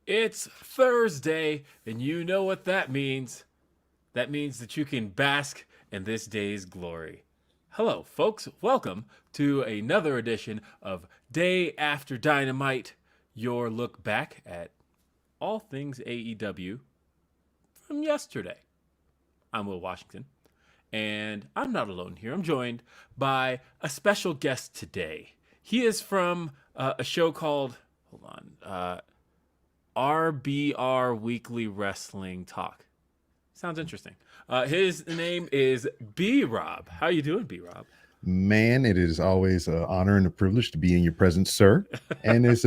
It's Thursday, and you know what that means. That means that you can bask in this day's glory. Hello, folks. Welcome to another edition of Day After Dynamite, your look back at all things AEW from yesterday. I'm Will Washington, and I'm not alone here. I'm joined by a special guest today. He is from a show called, RBR Weekly Wrestling Talk. Sounds interesting. His name is B-Rob. How you doing, B-Rob? Man, it is always an honor and a privilege to be in your presence, sir. And it's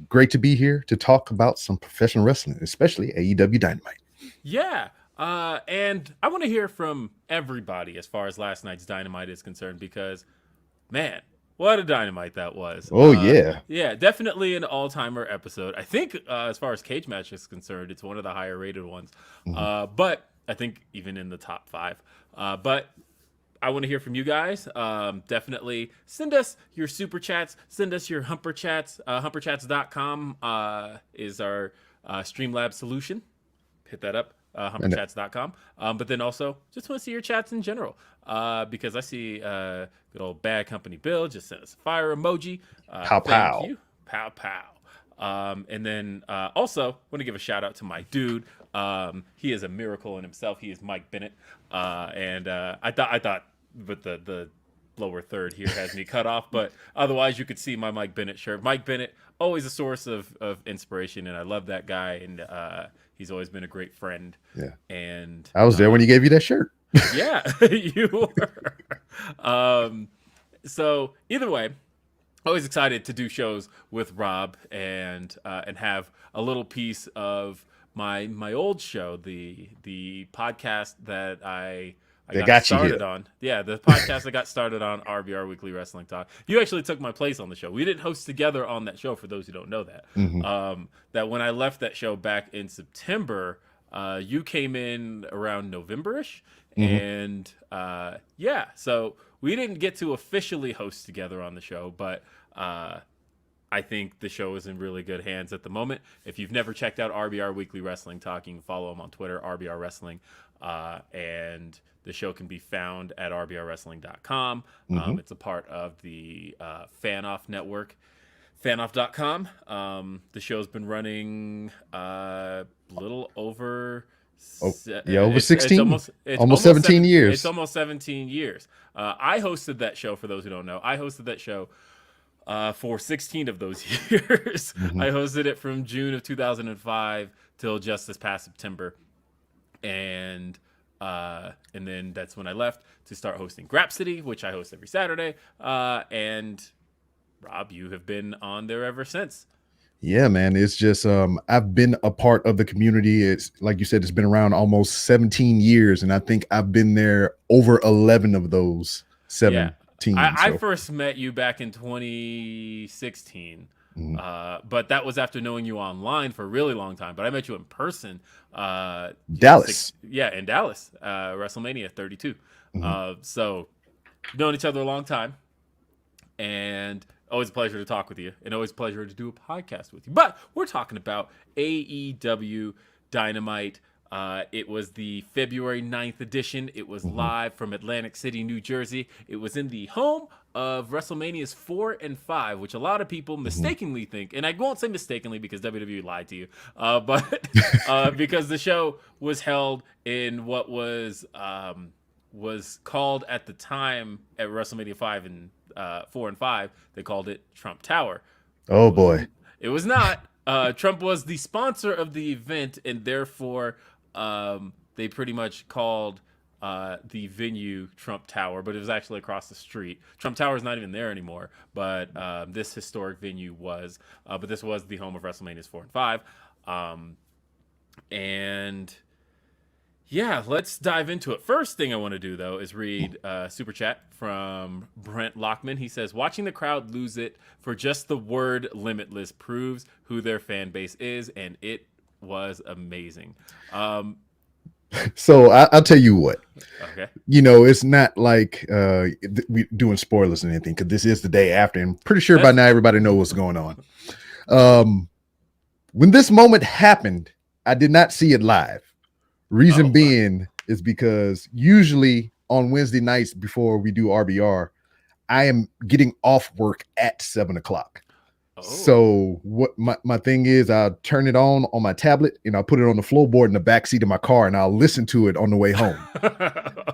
great to be here to talk about some professional wrestling, especially AEW Dynamite. Yeah. And I want to hear from everybody as far as last night's Dynamite is concerned because, man, what a Dynamite that was. Oh, yeah. Yeah, definitely an all-timer episode. I think as far as cage match is concerned, it's one of the higher rated ones. Mm-hmm. But I think even in the top 5. But I want to hear from you guys. Definitely send us your super chats. Send us your Humper Chats. Humperchats.com is our Streamlabs solution. Hit that up. Humperchats.com. But then also just want to see your chats in general. Because I see good old Bad Company Bill just sent us a fire emoji. Pow pow. Thank you. Pow pow. And then also want to give a shout out to my dude. He is a miracle in himself. He is Mike Bennett. And I thought but the lower third here has me cut off, but otherwise you could see my Mike Bennett shirt. Mike Bennett, always a source of inspiration, and I love that guy, and he's always been a great friend. Yeah. And I was there when he gave you that shirt. Yeah, you were. So either way, always excited to do shows with Rob and have a little piece of my old show, the podcast that I got started on. Yeah, the podcast I got started on, RBR Weekly Wrestling Talk. You actually took my place on the show. We didn't host together on that show, for those who don't know that. Mm-hmm. That when I left that show back in September, you came in around November-ish. Mm-hmm. And yeah, so we didn't get to officially host together on the show, but I think the show is in really good hands at the moment. If you've never checked out RBR Weekly Wrestling Talk, you can follow them on Twitter, RBR Wrestling, and the show can be found at rbrwrestling.com. Mm-hmm. It's a part of the Fanoff network, fanoff.com. The show's been running a little over... over 16. It's almost 17 years. It's almost 17 years. I hosted that show, for those who don't know. I hosted that show for 16 of those years. Mm-hmm. I hosted it from June of 2005 till just this past September. And then that's when I left to start hosting Grapsity, which I host every Saturday. And Rob, you have been on there ever since. Yeah, man. It's just I've been a part of the community. It's like you said, it's been around almost 17 years, and I think I've been there over 11 of those 17. Yeah. I first met you back in 2016. Mm-hmm. But that was after knowing you online for a really long time. But I met you in person. Dallas. In Dallas. WrestleMania 32. Mm-hmm. So known each other a long time. And always a pleasure to talk with you. And always a pleasure to do a podcast with you. But we're talking about AEW Dynamite. It was the February 9th edition. It was live from Atlantic City, New Jersey. It was in the home of WrestleManias 4 and 5, which a lot of people mistakenly think, and I won't say mistakenly because WWE lied to you, but because the show was held in what was called at the time at WrestleMania 5 and 4 and 5, they called it Trump Tower. Oh, boy. It was not. Trump was the sponsor of the event, and therefore they pretty much called the venue Trump Tower, but it was actually across the street. Trump Tower is not even there anymore, but this historic venue was. But this was the home of WrestleManias 4 and 5. And yeah, let's dive into it. First thing I want to do, though, is read super chat from Brent Lockman. He says, watching the crowd lose it for just the word limitless proves who their fan base is, and it was amazing. So I'll tell you what. Okay. You know, it's not like we doing spoilers or anything, because this is the day after, and pretty sure by now everybody knows what's going on. When this moment happened, I did not see it live. Reason Oh, being is because usually on Wednesday nights before we do RBR, I am getting off work at 7 o'clock. oh, So what my thing is, I'll turn it on my tablet and I'll put it on the floorboard in the back seat of my car and I'll listen to it on the way home.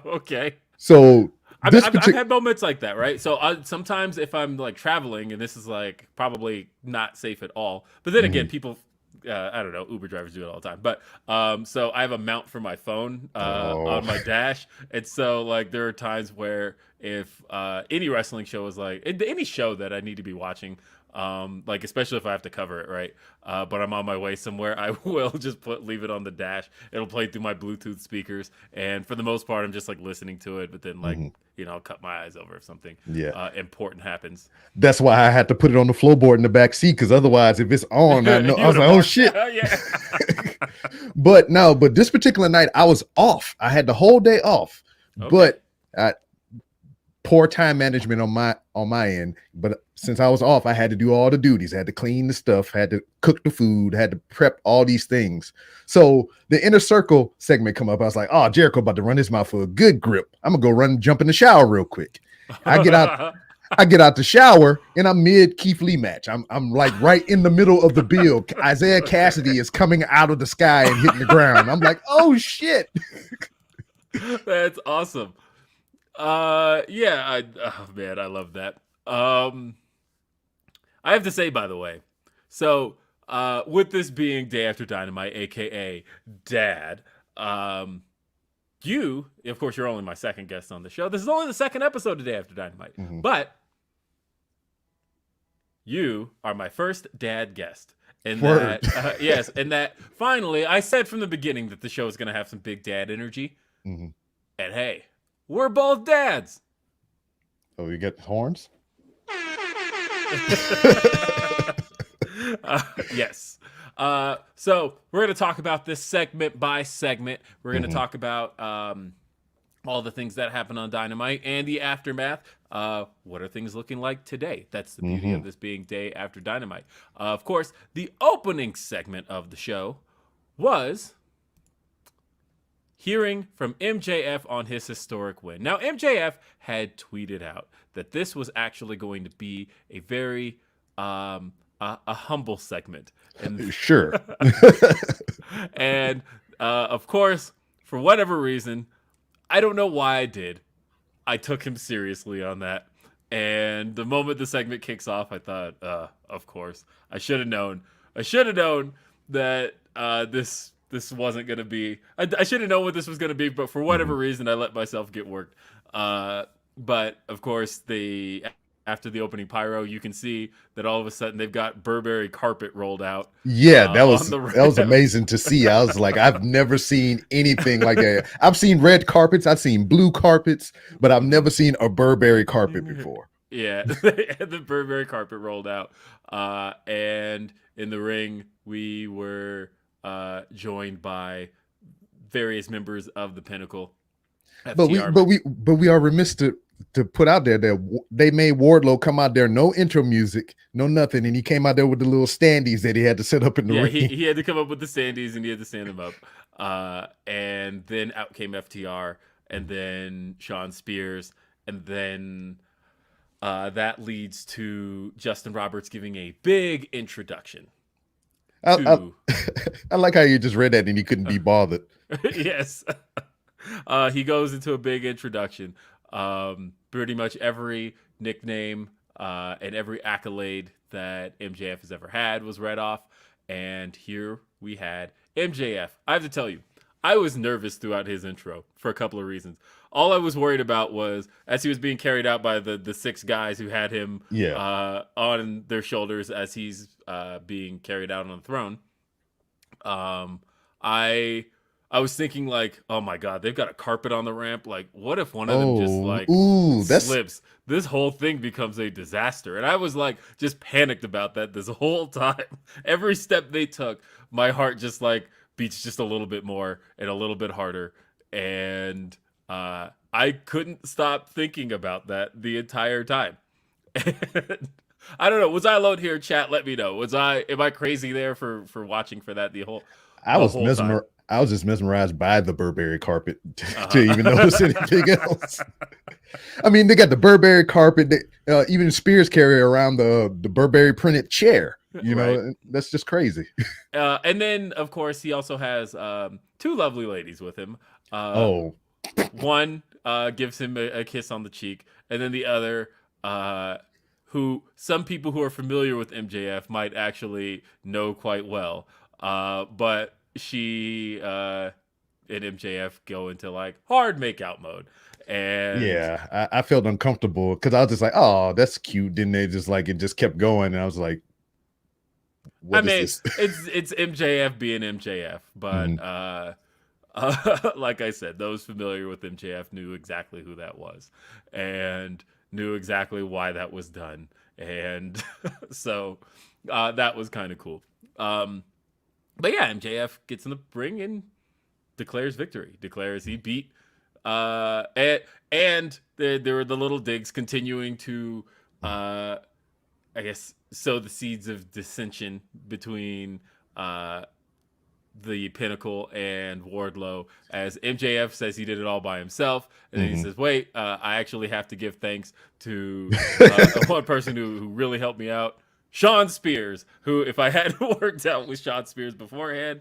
okay. So this I've particular had moments like that, right? So sometimes if I'm like traveling, and this is like probably not safe at all, but then again, people, I don't know, Uber drivers do it all the time. But so I have a mount for my phone oh on my dash, and so like there are times where if any wrestling show is like any show that I need to be watching, like especially if I have to cover it, right? But I'm on my way somewhere, I will just leave it on the dash. It'll play through my Bluetooth speakers, and for the most part, I'm just like listening to it. But then like I'll cut my eyes over if something yeah. important happens. That's why I had to put it on the floorboard in the back seat because otherwise, if it's on, I know You I would was have like, oh marked. shit. Yeah. But no, but this particular night I was off. I had the whole day off. Okay. But poor time management on my end. But since I was off, I had to do all the duties. I had to clean the stuff, had to cook the food, had to prep all these things. So the inner circle segment come up. I was like, oh, Jericho about to run his mouth for a good grip. I'm gonna go jump in the shower real quick. I get out the shower and I'm mid Keith Lee match. I'm like right in the middle of the build. Isaiah Cassidy is coming out of the sky and hitting the ground. I'm like, oh shit. That's awesome. Yeah, oh man, I love that. I have to say, by the way, so with this being Day After Dynamite, aka Dad, you, of course, you're only my second guest on the show. This is only the second episode of Day After Dynamite, but you are my first dad guest. And Word. that, yes, and that finally, I said from the beginning that the show is going to have some big dad energy. And hey, we're both dads. Oh, you get horns? Yes. So we're going to talk about this segment by segment. We're going to talk about all the things that happened on Dynamite and the aftermath. What are things looking like today? That's the beauty of this being Day After Dynamite. Of course, the opening segment of the show was hearing from MJF on his historic win. Now, MJF had tweeted out that this was actually going to be a very a humble segment. And Sure. and of course, for whatever reason, I don't know why I did, I took him seriously on that. And the moment the segment kicks off, I thought, of course, I should have known. I should have known that this wasn't going to be. I should have known what this was going to be, but for whatever reason, I let myself get worked. But of course, after the opening pyro, you can see that all of a sudden they've got Burberry carpet rolled out. Yeah, that was ramp. amazing to see. I was like, I've never seen anything like that. I've seen red carpets, I've seen blue carpets, but I've never seen a Burberry carpet before. Yeah, the Burberry carpet rolled out, and in the ring we were joined by various members of the Pinnacle. But we are remiss to put out there that they made Wardlow come out there, no intro music, no nothing, and he came out there with the little standees that he had to set up in the ring. He had to come up with the standees and he had to stand them up. And then out came FTR, and then Sean Spears, and then that leads to Justin Roberts giving a big introduction. I like how you just read that and you couldn't be bothered. Yes. He goes into a big introduction. Pretty much every nickname and every accolade that MJF has ever had was read off. And here we had MJF. I have to tell you, I was nervous throughout his intro for a couple of reasons. All I was worried about was as he was being carried out by the six guys who had him on their shoulders as he's being carried out on the throne. I was thinking like, oh my God, they've got a carpet on the ramp. Like, what if one of them just like slips? This whole thing becomes a disaster. And I was like, just panicked about that this whole time. Every step they took, my heart just like beats just a little bit more and a little bit harder. And I couldn't stop thinking about that the entire time. I don't know. Was I alone here? Chat, let me know. Am I crazy there for watching for that the whole time? I was just mesmerized by the Burberry carpet to even Uh-huh. notice anything else. I mean, they got the Burberry carpet. Even Spears carry around the Burberry printed chair. You Right. know, that's just crazy. And then, of course, he also has two lovely ladies with him. Oh, One gives him a kiss on the cheek, and then the other, who some people who are familiar with MJF might actually know quite well. But she and MJF go into like hard makeout mode. And yeah. I felt uncomfortable because I was just like, oh, that's cute. Then they just like, it just kept going. And I was like, I what is mean, this? it's MJF being MJF, but like I said, those familiar with MJF knew exactly who that was and knew exactly why that was done. And so that was kind of cool. But yeah, MJF gets in the ring and declares victory, declares he beat. And there were the little digs continuing to, I guess, sow the seeds of dissension between the Pinnacle and Wardlow, as MJF says he did it all by himself, and then he says, "Wait, I actually have to give thanks to one person who really helped me out, Sean Spears, who, if I hadn't worked out with Sean Spears beforehand."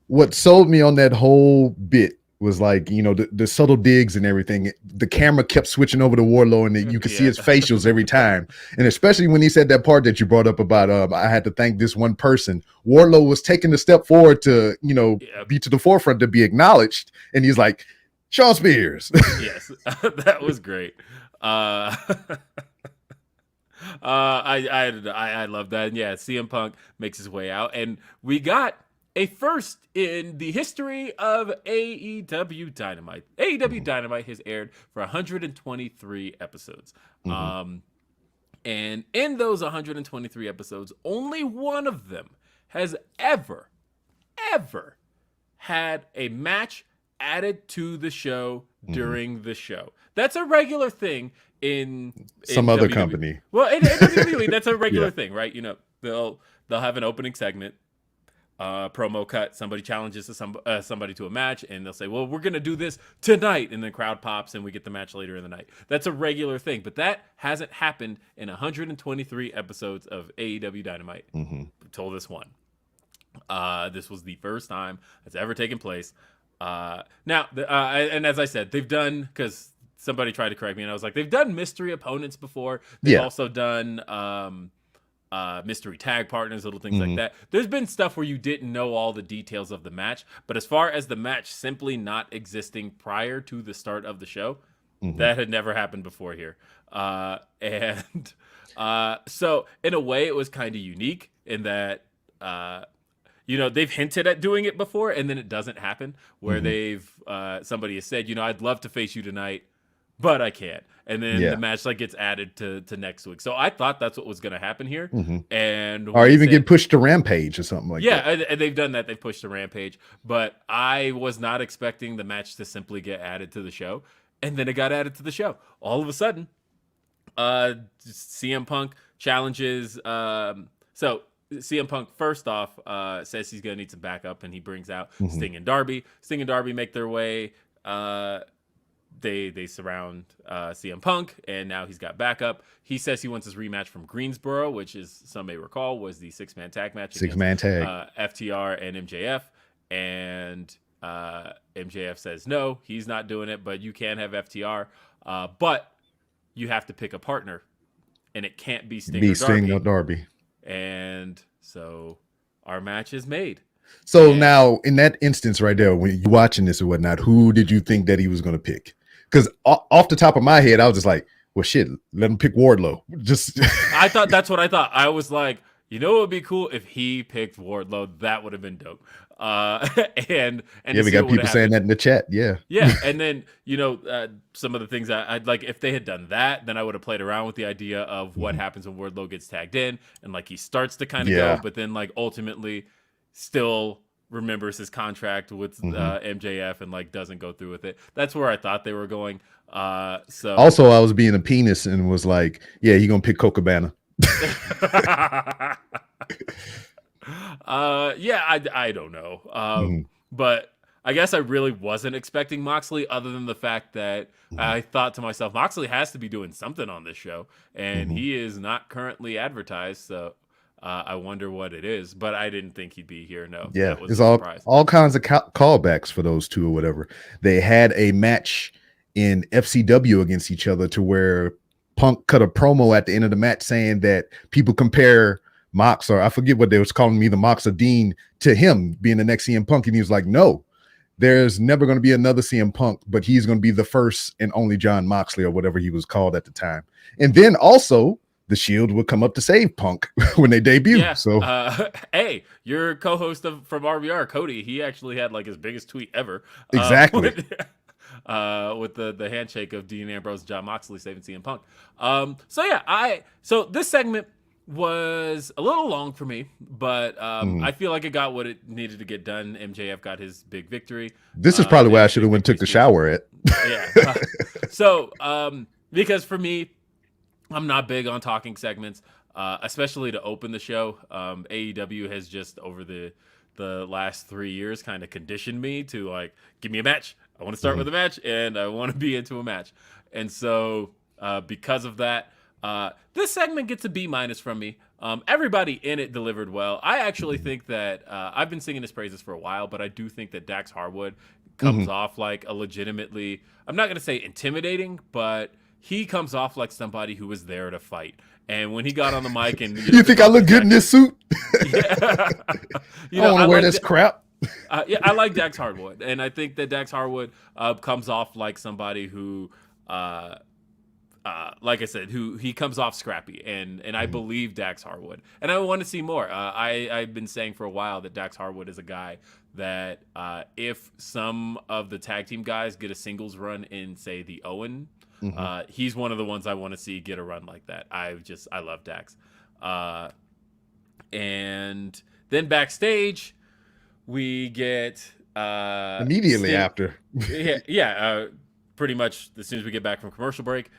What sold me on that whole bit was like, you know, the subtle digs and everything. The camera kept switching over to Wardlow, and you could see his facials every time. And especially when he said that part that you brought up about, I had to thank this one person. Wardlow was taking a step forward to, you know, be to the forefront, to be acknowledged. And he's like, Sean Spears. Yes, that was great. I love that. And yeah, CM Punk makes his way out, and we got a first in the history of AEW Dynamite. AEW Dynamite has aired for 123 episodes. And in those 123 episodes, only one of them has ever had a match added to the show during the show. That's a regular thing in some other WWE. company. Well, in WWE, that's a regular thing, right? You know, they'll have an opening segment, promo cut. Somebody challenges somebody to a match, and they'll say, "Well, we're gonna do this tonight," and the crowd pops, and we get the match later in the night. That's a regular thing, but that hasn't happened in 123 episodes of AEW Dynamite until this one. This was the first time that's ever taken place. And as I said, they've done, because somebody tried to correct me, and I was like, they've done mystery opponents before. They've also done mystery tag partners, little things like that. There's been stuff where you didn't know all the details of the match, but as far as the match simply not existing prior to the start of the show, that had never happened before here. So in a way, it was kind of unique in that, you know, they've hinted at doing it before, and then it doesn't happen, where somebody has said, you know, I'd love to face you tonight, but I can't. And then the match like gets added to next week. So I thought that's what was going to happen here. Or even get pushed to Rampage or something like that. Yeah, and they've done that. They've pushed to Rampage. But I was not expecting the match to simply get added to the show. And then it got added to the show. All of a sudden, CM Punk challenges. So CM Punk, first off, says he's going to need some backup, and he brings out Sting and Darby. Sting and Darby make their way. They surround CM Punk, and now he's got backup. He says he wants his rematch from Greensboro, which is, some may recall, was the six-man tag match. FTR and MJF. And MJF says no, he's not doing it, but you can have FTR. But you have to pick a partner, and it can't be Sting or Darby. And so our match is made. So now, in that instance right there, when you're watching this or whatnot, who did you think that he was going to pick? Because off the top of my head, I was just like, well, shit, let him pick Wardlow. I thought that's what I thought. I was like, you know what would be cool if he picked Wardlow? That would have been dope. And we got people saying that in the chat. Yeah. And then, you know, some of the things I'd like, if they had done that, then I would have played around with the idea of what happens when Wardlow gets tagged in, and like he starts to kind of go, but then like ultimately still remembers his contract with MJF and like doesn't go through with it. That's where I thought they were going. So also, I was being a penis and was like, yeah, he gonna pick Coca Cabana. Yeah, I don't know. Mhm, But I guess I really wasn't expecting Moxley, other than the fact that mhm, I thought to myself, Moxley has to be doing something on this show, and mhm. he is not currently advertised. So I wonder what it is. But I didn't think he'd be here. No, Yeah, that was it's a surprise. all kinds of callbacks for those two or whatever. They had a match in FCW against each other to where Punk cut a promo at the end of the match saying that people compare Mox, or I forget what they was calling me, the Mox or Dean, to him being the next CM Punk, and he was like, no, there's never going to be another CM Punk, but he's going to be the first and only John Moxley or whatever he was called at the time. And then also the Shield would come up to save Punk when they debut. Yeah. So Hey, your co-host from RBR, Cody, he actually had like his biggest tweet ever. exactly. With the handshake of Dean Ambrose and John Moxley saving CM Punk. So this segment was a little long for me, but I feel like it got what it needed to get done. MJF got his big victory. This is probably where I should have went victory took the speech. shower at. Yeah. Because for me, I'm not big on talking segments, especially to open the show. AEW has just over the last 3 years kind of conditioned me to like, give me a match. I want to start with a match, and I want to be into a match. And so because of that, this segment gets a B- from me. Everybody in it delivered well. I actually think that I've been singing his praises for a while, but I do think that Dax Harwood comes off like a legitimately, I'm not going to say intimidating, but he comes off like somebody who was there to fight. And when he got on the mic and You think I look good in this suit? Yeah. I don't want to wear this crap. Yeah, I like Dax Harwood, and I think that Dax Harwood comes off like somebody who, like I said, who he comes off scrappy, and I believe Dax Harwood, and I want to see more. I've been saying for a while that Dax Harwood is a guy that if some of the tag team guys get a singles run in, say, the Owen, he's one of the ones I want to see get a run like that. I love Dax. And then backstage, we get Immediately Sting. after. Pretty much as soon as we get back from commercial break,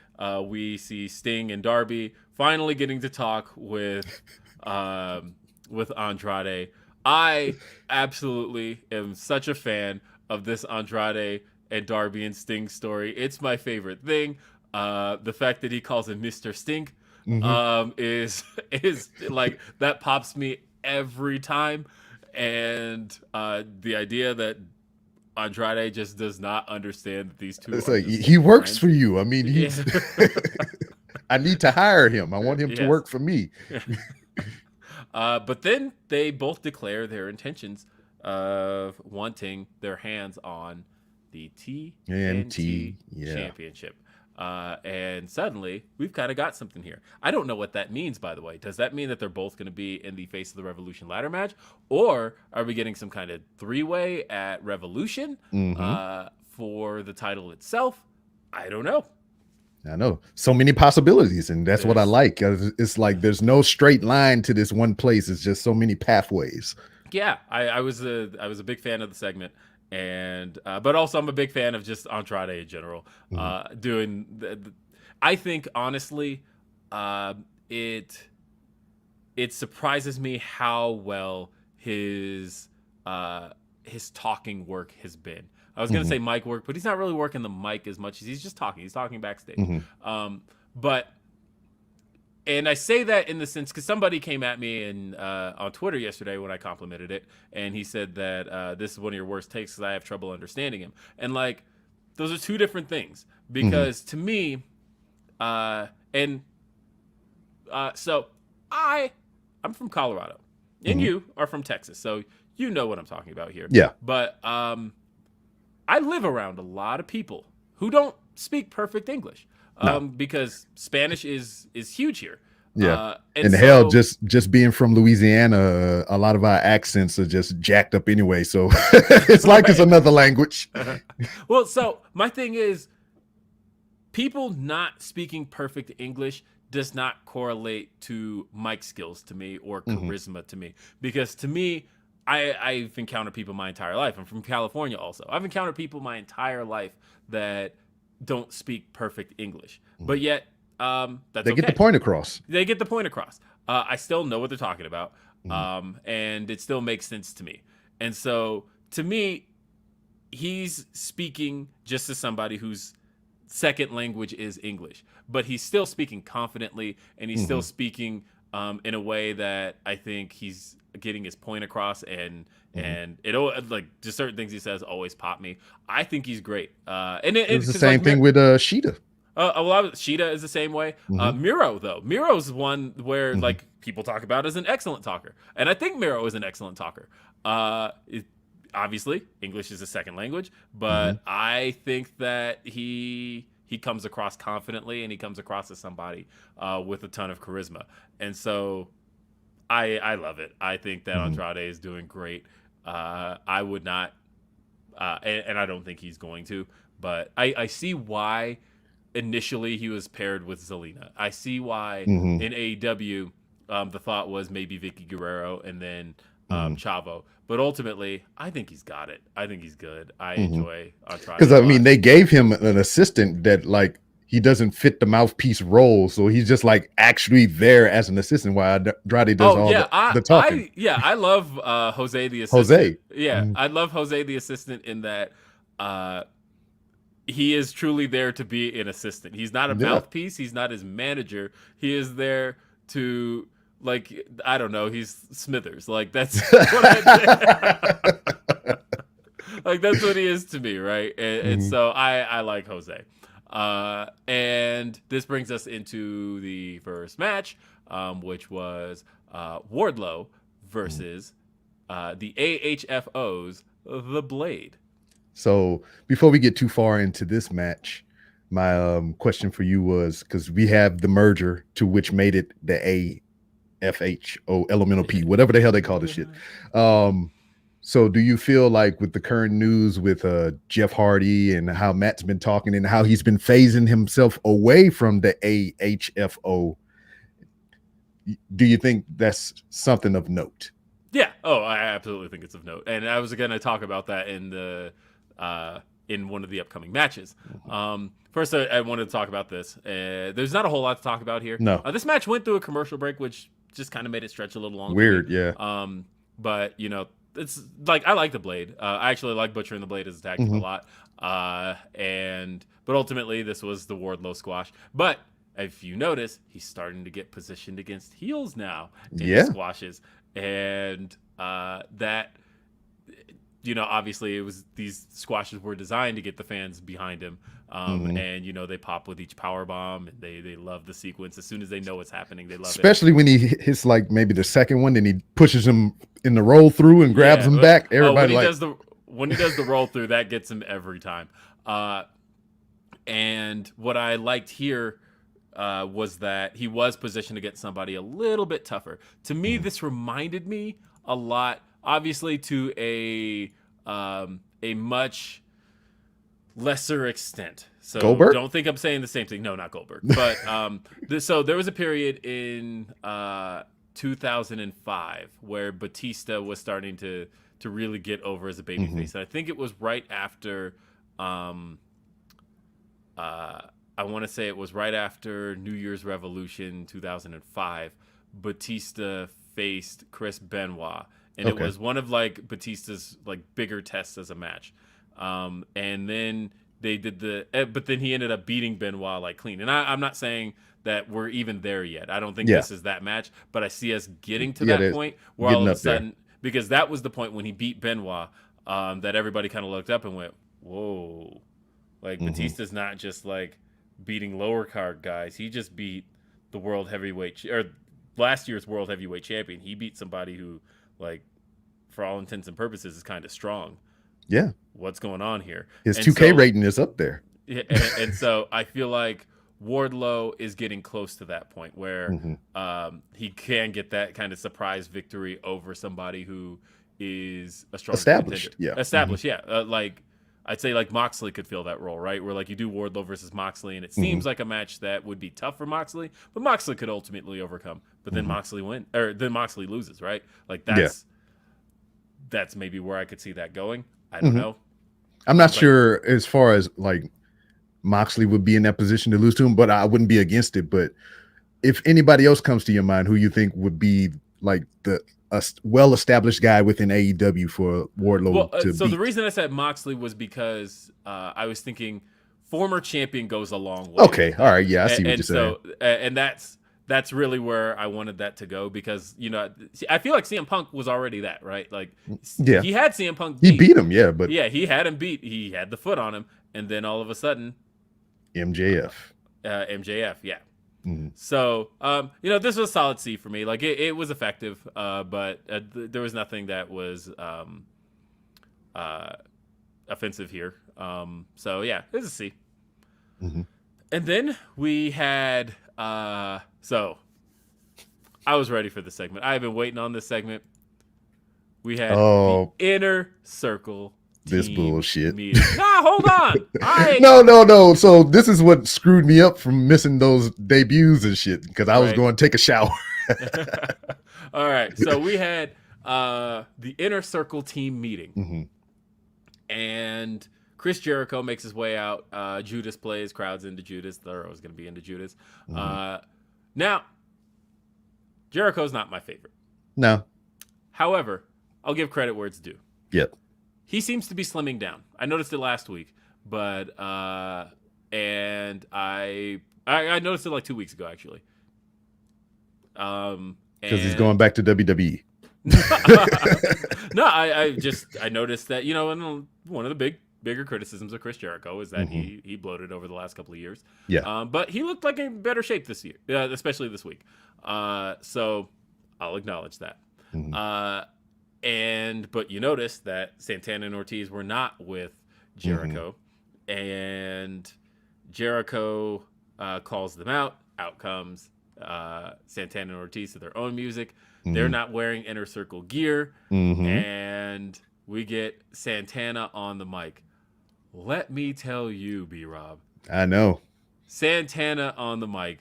we see Sting and Darby finally getting to talk with Andrade. I absolutely am such a fan of this Andrade and Darby and Sting story. It's my favorite thing. The fact that he calls him Mr. Stink is like, that pops me every time. And the idea that Andrade just does not understand that these two It's are like just he works friends. for you. I mean, he's I need to hire him. I want him to Yes. work for me. But then they both declare their intentions of wanting their hands on the TNT Championship. And suddenly, we've kind of got something here. I don't know what that means, by the way. Does that mean that they're both going to be in the Face of the Revolution ladder match? Or are we getting some kind of three-way at Revolution for the title itself? I don't know. I know. So many possibilities, and that's what I like. It's like there's no straight line to this one place. It's just so many pathways. Yeah, I was a big fan of the segment. And but also I'm a big fan of just Andrade in general. I think honestly, it surprises me how well his talking work has been. I was gonna say mic work, but he's not really working the mic as much as he's just talking. He's talking backstage. And I say that in the sense because somebody came at me on Twitter yesterday when I complimented it, and he said that this is one of your worst takes because I have trouble understanding him. And like, those are two different things because to me, so I'm from Colorado, and you are from Texas, so you know what I'm talking about here. Yeah. But I live around a lot of people who don't speak perfect English. Because Spanish is huge here. Yeah. And hell, just being from Louisiana, a lot of our accents are just jacked up anyway. So it's like it's another language. Well, so my thing is, people not speaking perfect English does not correlate to mic skills to me or charisma to me. Because to me, I've encountered people my entire life. I'm from California also. I've encountered people my entire life that don't speak perfect English, but yet that's They get the point across. They get the point across. I still know what they're talking about, Mm-hmm. and it still makes sense to me. And so, to me, he's speaking just as somebody whose second language is English, but he's still speaking confidently, and he's still Mm-hmm. speaking in a way that I think he's getting his point across, and Mm-hmm. it like just certain things he says always pop me. I think he's great, and It was the because same thing with Sheeta. a lot of Sheeta is the same way. Mm-hmm. Miro though, Miro's one where Mm-hmm. like people talk about as an excellent talker, and I think Miro is an excellent talker. Obviously, English is a second language, Mm-hmm. but I think that he comes across confidently, and he comes across as somebody with a ton of charisma, and so I love it. I think that Mm-hmm. Andrade is doing great. I would not, and I don't think he's going to, but I see why initially he was paired with Zelina. I see why Mm-hmm. in AEW the thought was maybe Vicky Guerrero and then Mm-hmm. Chavo. But ultimately, I think he's got it. I think he's good. I Mm-hmm. enjoy Andrade Because a I mean, lot. they gave him an assistant that like he doesn't fit the mouthpiece role, so he's just like actually there as an assistant while Andrade does Oh all yeah, the talking. I love Jose the assistant. Jose. Yeah, Mm-hmm. I love Jose the assistant in that uh, he is truly there to be an assistant. He's not a Yeah. mouthpiece. He's not his manager. He is there to like I don't know. He's Smithers. Like that's what like that's what he is to me, right? And Mm-hmm. so I like Jose. And this brings us into the first match, which was Wardlow versus the AHFO's The Blade. So before we get too far into this match, my question for you was because we have the merger to which made it the AFHO Elemental P, whatever the hell they call this shit. Um, so do you feel like with the current news with Jeff Hardy and how Matt's been talking and how he's been phasing himself away from the AHFO, do you think that's something of note? Yeah. Oh, I absolutely think it's of note, and I was going to talk about that in one of the upcoming matches. First, I wanted to talk about this. There's not a whole lot to talk about here. No. This match went through a commercial break, which just kind of made it stretch a little long. Weird, for me. yeah. But you know, it's like I like the Blade. I actually like Butcher and the Blade as a tag team a lot. But ultimately, this was the Wardlow squash. But if you notice, he's starting to get positioned against heels now in his squashes, and that obviously it was these squashes were designed to get the fans behind him, and they pop with each power bomb, and they love the sequence. As soon as they know what's happening, they love especially it. when he hits like maybe the second one, then he pushes him in the roll through and grabs him back. Everybody when he does the roll through, that gets him every time. And what I liked here was that he was positioned to get somebody a little bit tougher. To me, this reminded me a lot, obviously, to a much lesser extent. So Goldberg? don't think I'm saying the same thing. No, not Goldberg. But so there was a period in 2005 where Batista was starting to really get over as a babyface, and I think it was right after. I want to say it was right after New Year's Revolution 2005. Batista faced Chris Benoit, and it was one of like Batista's like bigger tests as a match. And then they did but then he ended up beating Benoit like clean. And I'm not saying that we're even there yet. I don't think this is that match, but I see us getting to that point where all of a sudden, because that was the point when he beat Benoit, that everybody kind of looked up and went, "Whoa!" Like Batista's not just like beating lower card guys. He just beat the world heavyweight or last year's world heavyweight champion. He beat somebody who, like, for all intents and purposes, is kind of strong. Yeah. What's going on here? His 2K rating is up there. And so I feel like Wardlow is getting close to that point where he can get that kind of surprise victory over somebody who is a strong established. Contender. Yeah. Established. Yeah. Like, I'd say like Moxley could fill that role, right? Where like you do Wardlow versus Moxley, and it seems like a match that would be tough for Moxley, but Moxley could ultimately overcome. But then then Moxley loses, right? Like that's maybe where I could see that going. I don't know. I'm not sure as far as like Moxley would be in that position to lose to him, but I wouldn't be against it. But if anybody else comes to your mind, who you think would be like a well-established guy within AEW for Wardlow to so beat? the reason I said Moxley was because I was thinking former champion goes a long way. Okay, all right, yeah, I see what you're saying. And that's really where I wanted that to go, because I feel like CM Punk was already that, right? Like, yeah, he had CM Punk he beat him, yeah, but he had him beat. He had the foot on him, and then all of a sudden, MJF, yeah. Mm-hmm. So, this was a solid C for me. Like, it was effective, but there was nothing that was offensive here. So yeah, it was a C. Mm-hmm. And then we had so I was ready for this segment. I have been waiting on this segment. We had the Inner Circle this bullshit meeting. Nah, hold on. No. So this is what screwed me up from missing those debuts and shit, because I was going to take a shower. All right. So we had the Inner Circle team meeting. Mm-hmm. And Chris Jericho makes his way out. Judas plays, crowds into Judas. They're always going to be into Judas. Mm-hmm. Now, Jericho's not my favorite. No. However, I'll give credit where it's due. Yep. He seems to be slimming down. I noticed it last week, but and I noticed it like 2 weeks ago, actually. Because he's going back to WWE. No, I noticed that, and one of the bigger criticisms of Chris Jericho is that mm-hmm. he bloated over the last couple of years. Yeah. But he looked like in better shape this year, especially this week. So I'll acknowledge that. Mm-hmm. But you notice that Santana and Ortiz were not with Jericho, mm-hmm. and Jericho calls them out. Out comes Santana and Ortiz to their own music. Mm-hmm. They're not wearing Inner Circle gear, mm-hmm. and we get Santana on the mic. Let me tell you, B-Rob. I know. Santana on the mic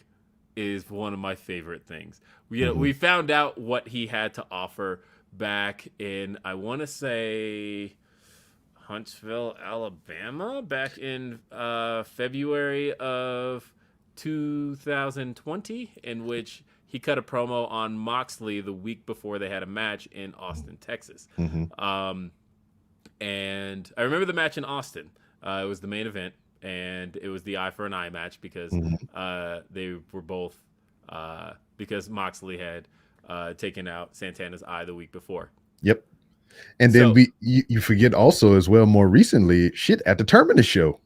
is one of my favorite things. We found out what he had to offer back in, I want to say, Huntsville, Alabama, back in February of 2020, in which he cut a promo on Moxley the week before they had a match in Austin, Texas. Mm-hmm. And I remember the match in Austin. It was the main event, and it was the eye for an eye match because they were both because Moxley had taken out Santana's eye the week before. Yep. And then you forget also as well, more recently, at the Terminus show.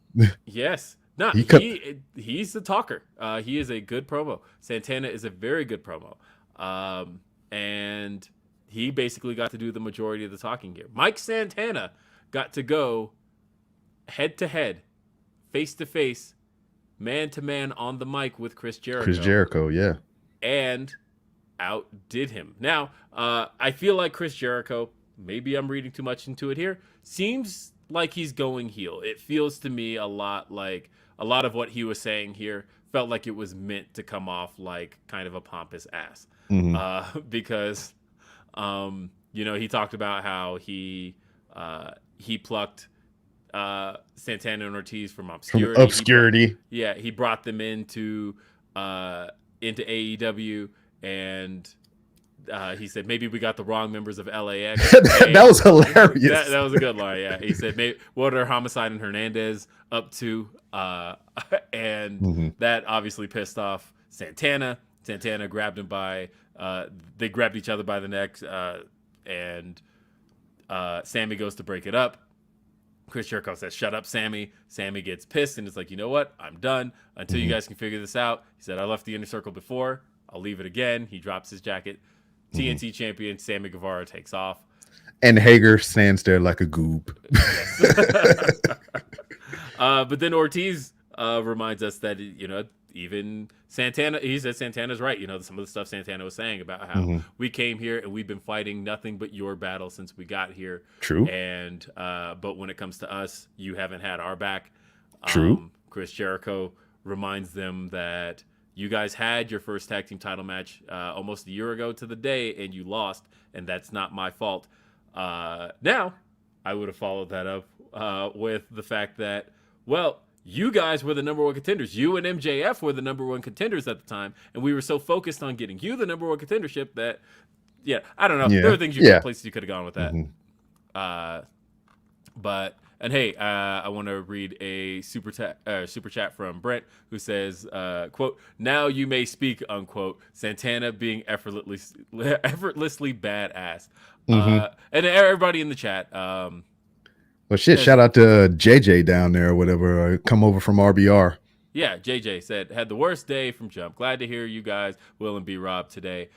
Yes. No, he's the talker. He is a good promo. Santana is a very good promo. And he basically got to do the majority of the talking here. Mike Santana got to go head-to-head, face-to-face, man-to-man on the mic with Chris Jericho. Chris Jericho, yeah. And outdid him. Now, I feel like Chris Jericho, maybe I'm reading too much into it here, seems like he's going heel. It feels to me a lot like a lot of what he was saying here felt like it was meant to come off like kind of a pompous ass. Mm-hmm. Because, he talked about how he plucked Santana and Ortiz from obscurity. He brought them into AEW, and he said maybe we got the wrong members of LAX. That was hilarious. That was a good line. Yeah, he said maybe what are Homicide and Hernandez up to, and that obviously pissed off Santana. Santana grabbed him they grabbed each other by the neck, and Sammy goes to break it up. Chris Jericho says, "Shut up, Sammy." Sammy gets pissed and is like, "You know what? I'm done until you guys can figure this out." He said, "I left the Inner Circle before. I'll leave it again." He drops his jacket. TNT champion Sammy Guevara takes off. And Hager stands there like a goob. Yes. But then Ortiz reminds us that, even Santana, he said Santana's right. Some of the stuff Santana was saying about how we came here and we've been fighting nothing but your battle since we got here. True. And but when it comes to us, you haven't had our back. True. Chris Jericho reminds them that you guys had your first tag team title match almost a year ago to the day, and you lost, and that's not my fault. Now, I would have followed that up with the fact that, well, you guys were the number one contenders. You and MJF were the number one contenders at the time, and we were so focused on getting you the number one contendership that, yeah, I don't know. There were things places you could have gone with that. But and hey, I want to read a super chat from Brent who says, "quote Now you may speak," unquote. Santana being effortlessly badass. And everybody in the chat. Well, shit! Shout out to JJ down there or whatever. Come over from RBR. Yeah, JJ said, had the worst day from jump. Glad to hear you guys, Will and B-Rob, today.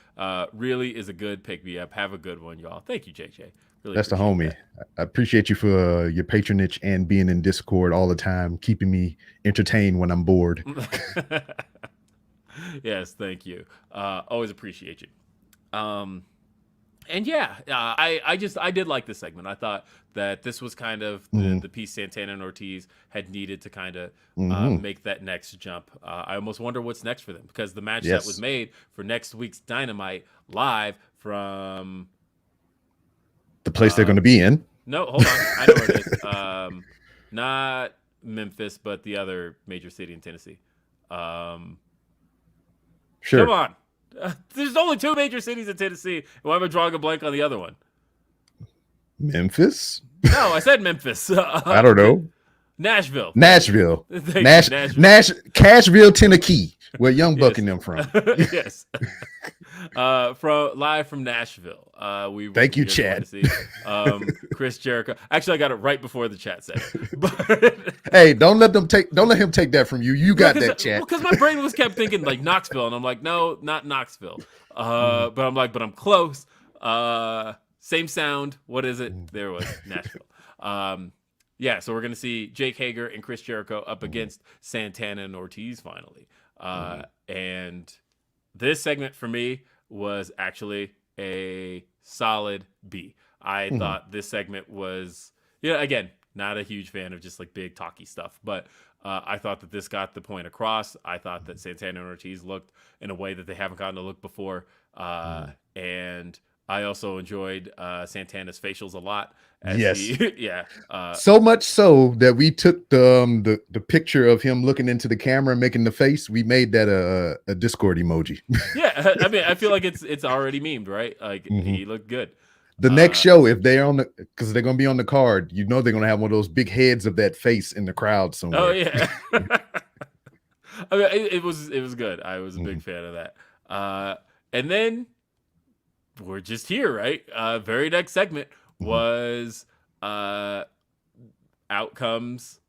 Really is a good pick-me-up. Have a good one, y'all. Thank you, JJ. Really That's the homie. That. I appreciate you for your patronage and being in Discord all the time, keeping me entertained when I'm bored. Yes, thank you. Always appreciate you. And yeah, I did like this segment. I thought that this was kind of the piece Santana and Ortiz had needed to kind of make that next jump. I almost wonder what's next for them, because the match that was made for next week's Dynamite live from the place they're going to be in. No, hold on. I know where it is. Not Memphis, but the other major city in Tennessee. Sure. Come on. There's only 2 major cities in Tennessee. Why am I drawing a blank on the other one? Memphis? No, I said Memphis. I don't know. Nashville. Cashville, Tennessee, where Young Buck and them from. Yes. Live from Nashville. Thank you, Chad. Chris Jericho. Actually, I got it right before the chat said. But hey, don't let him take that from you. You got that, Chad. Because my brain was kept thinking like Knoxville, and I'm like, no, not Knoxville. But I'm close. Same sound. What is it? There was Nashville. Yeah, so we're going to see Jake Hager and Chris Jericho up against Santana and Ortiz finally. And this segment for me was actually a solid B. I thought this segment was, again, not a huge fan of just like big talky stuff, but I thought that this got the point across. I thought that Santana and Ortiz looked in a way that they haven't gotten to look before. And I also enjoyed Santana's facials a lot. So much so that we took the picture of him looking into the camera and making the face. We made that a Discord emoji. Yeah, I mean, I feel like it's already memed, right? Like he looked good. The next show, if they're because they're gonna be on the card, they're gonna have one of those big heads of that face in the crowd somewhere. Oh yeah. I mean, it was good. I was a big fan of that. And then we're just here, right? Very next segment was out comes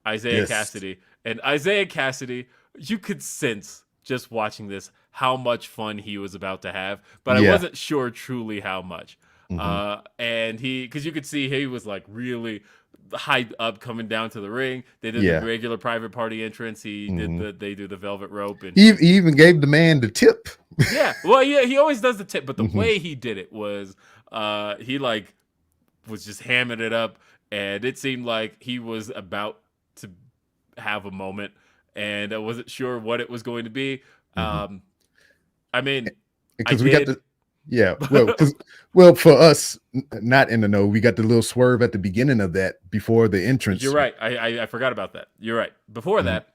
Isaiah Cassidy. And Isaiah Cassidy, you could sense just watching this how much fun he was about to have, but I wasn't sure truly how much. And because you could see he was like really hyped up coming down to the ring. They did the regular private party entrance. They do the velvet rope, and he even gave the man the tip. He always does the tip, but the way he did it was he like was just hamming it up, and it seemed like he was about to have a moment, and I wasn't sure what it was going to be. I mean, because we got the for us not in the know, we got the little swerve at the beginning of that before the entrance. You're right. I forgot about that. You're right. Before that,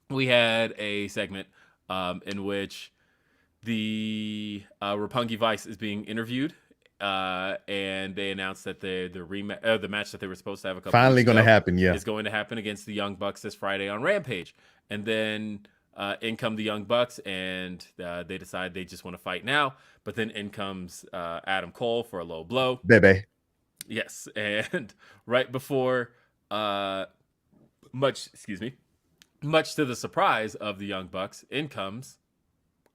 we had a segment in which the Roppongi Vice is being interviewed, and they announced that the match that they were supposed to have finally going to happen. Is going to happen against the Young Bucks this Friday on Rampage, and then in come the Young Bucks, and they decide they just want to fight now. But then in comes Adam Cole for a low blow. Baby. Yes, and right before much to the surprise of the Young Bucks, in comes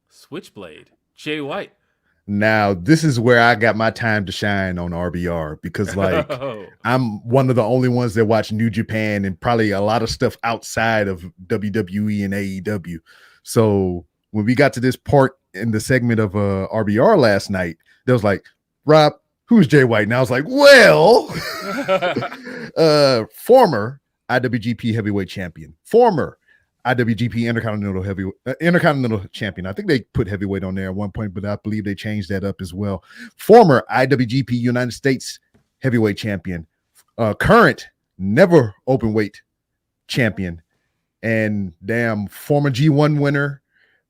Switchblade, Jay White. Now, this is where I got my time to shine on RBR, because like I'm one of the only ones that watch New Japan and probably a lot of stuff outside of WWE and AEW. So when we got to this part in the segment of RBR last night, there was like, Rob, who's Jay White? And I was like, well, former IWGP heavyweight champion, former IWGP Intercontinental Champion. I think they put heavyweight on there at one point, but I believe they changed that up as well. Former IWGP United States Heavyweight Champion, current never open weight champion, and damn former G1 winner.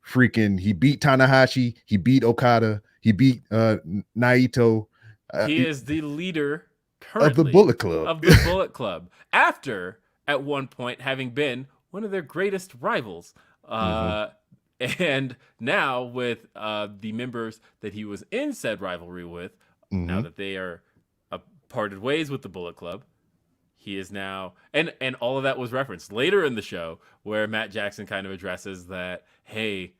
Freaking, he beat Tanahashi, he beat Okada, he beat Naito. He is the leader of the currently Bullet Club. of the Bullet Club after at one point having been one of their greatest rivals. And now with the members that he was in said rivalry with, now that they are parted ways with the Bullet Club, he is now, and all of that was referenced later in the show where Matt Jackson kind of addresses that, hey,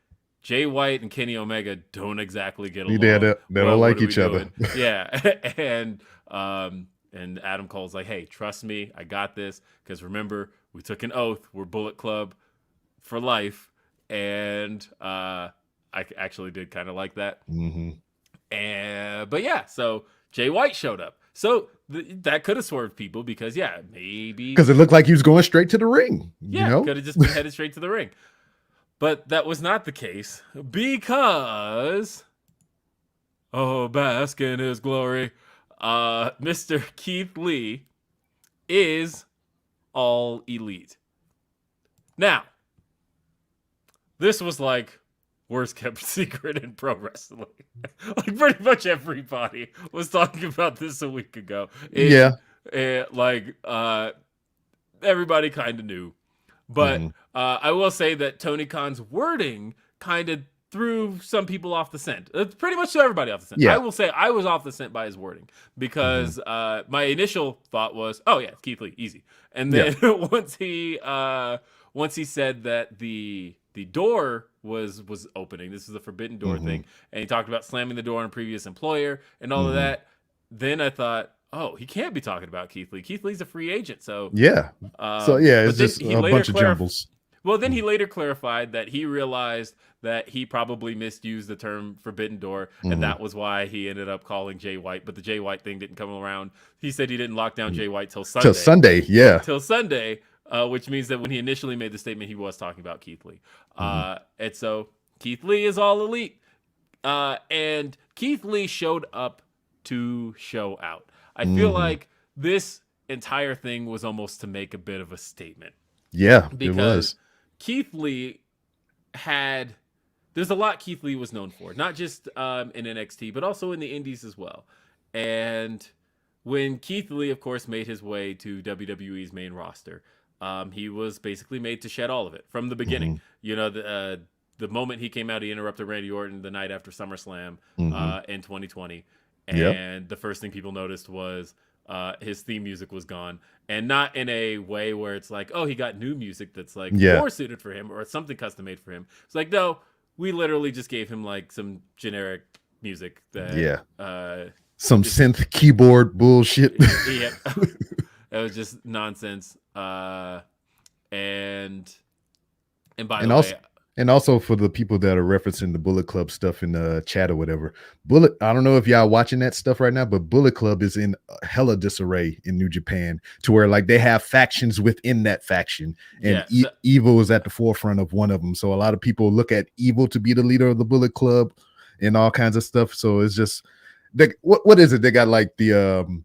Jay White and Kenny Omega don't exactly get along. They don't like each other. Yeah. And Adam Cole's like, hey, trust me, I got this. Because remember, we took an oath. We're Bullet Club for life. And I actually did kind of like that. But yeah, so Jay White showed up. So that could have swerved people because, yeah, maybe. Because it looked like he was going straight to the ring. Yeah, could have just been headed straight to the ring. But that was not the case because, bask in his glory, Mr. Keith Lee is all elite. Now, this was like worst kept secret in pro wrestling. Like pretty much everybody was talking about this a week ago. Everybody kind of knew. But I will say that Tony Khan's wording kind of threw some people off the scent. Pretty much threw everybody off the scent. I will say I was off the scent by his wording because my initial thought was, oh yeah, it's Keith Lee, easy. And then once he said that the door was opening, this is a forbidden door thing, and he talked about slamming the door on a previous employer and all of that, then I thought, oh, he can't be talking about Keith Lee. Keith Lee's a free agent, so it's just a bunch of jumbles. Well, then he later clarified that he realized that he probably misused the term forbidden door, and that was why he ended up calling Jay White. But the Jay White thing didn't come around. He said he didn't lock down Jay White till Sunday. Till Sunday, which means that when he initially made the statement, he was talking about Keith Lee. And so Keith Lee is all elite. And Keith Lee showed up to show out. I feel like this entire thing was almost to make a bit of a statement. Yeah, because it was. Keith Lee there's a lot Keith Lee was known for, not just in NXT, but also in the indies as well. And when Keith Lee, of course, made his way to WWE's main roster, he was basically made to shed all of it from the beginning. You know, the moment he came out, he interrupted Randy Orton the night after SummerSlam in 2020. And the first thing people noticed was his theme music was gone, and not in a way where it's like, oh, he got new music that's like more suited for him or something custom made for him. It's like, no, we literally just gave him like some generic music that some synth keyboard bullshit. It was just nonsense. And by the way, and also for the people that are referencing the Bullet Club stuff in the chat or whatever, I don't know if y'all watching that stuff right now, but Bullet Club is in hella disarray in New Japan to where like they have factions within that faction, and Evil is at the forefront of one of them. So a lot of people look at Evil to be the leader of the Bullet Club and all kinds of stuff. So it's just what is it? They got like the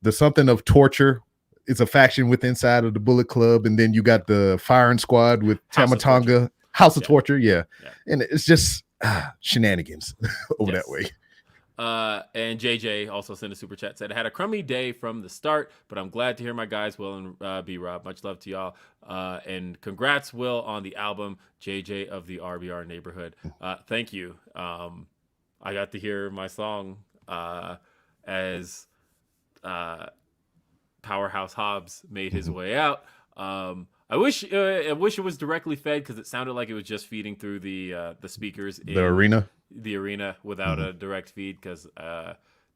something of torture. It's a faction within inside of the Bullet Club, and then you got the Firing Squad with Tamatonga. House of Torture, and it's just shenanigans over that way. And JJ also sent a super chat, said, I had a crummy day from the start, but I'm glad to hear my guys, Will and B-Rob. Much love to y'all. And congrats, Will, on the album, JJ of the RBR Neighborhood. Thank you. I got to hear my song as Powerhouse Hobbs made his way out. I wish it was directly fed because it sounded like it was just feeding through the speakers in the arena without a direct feed, because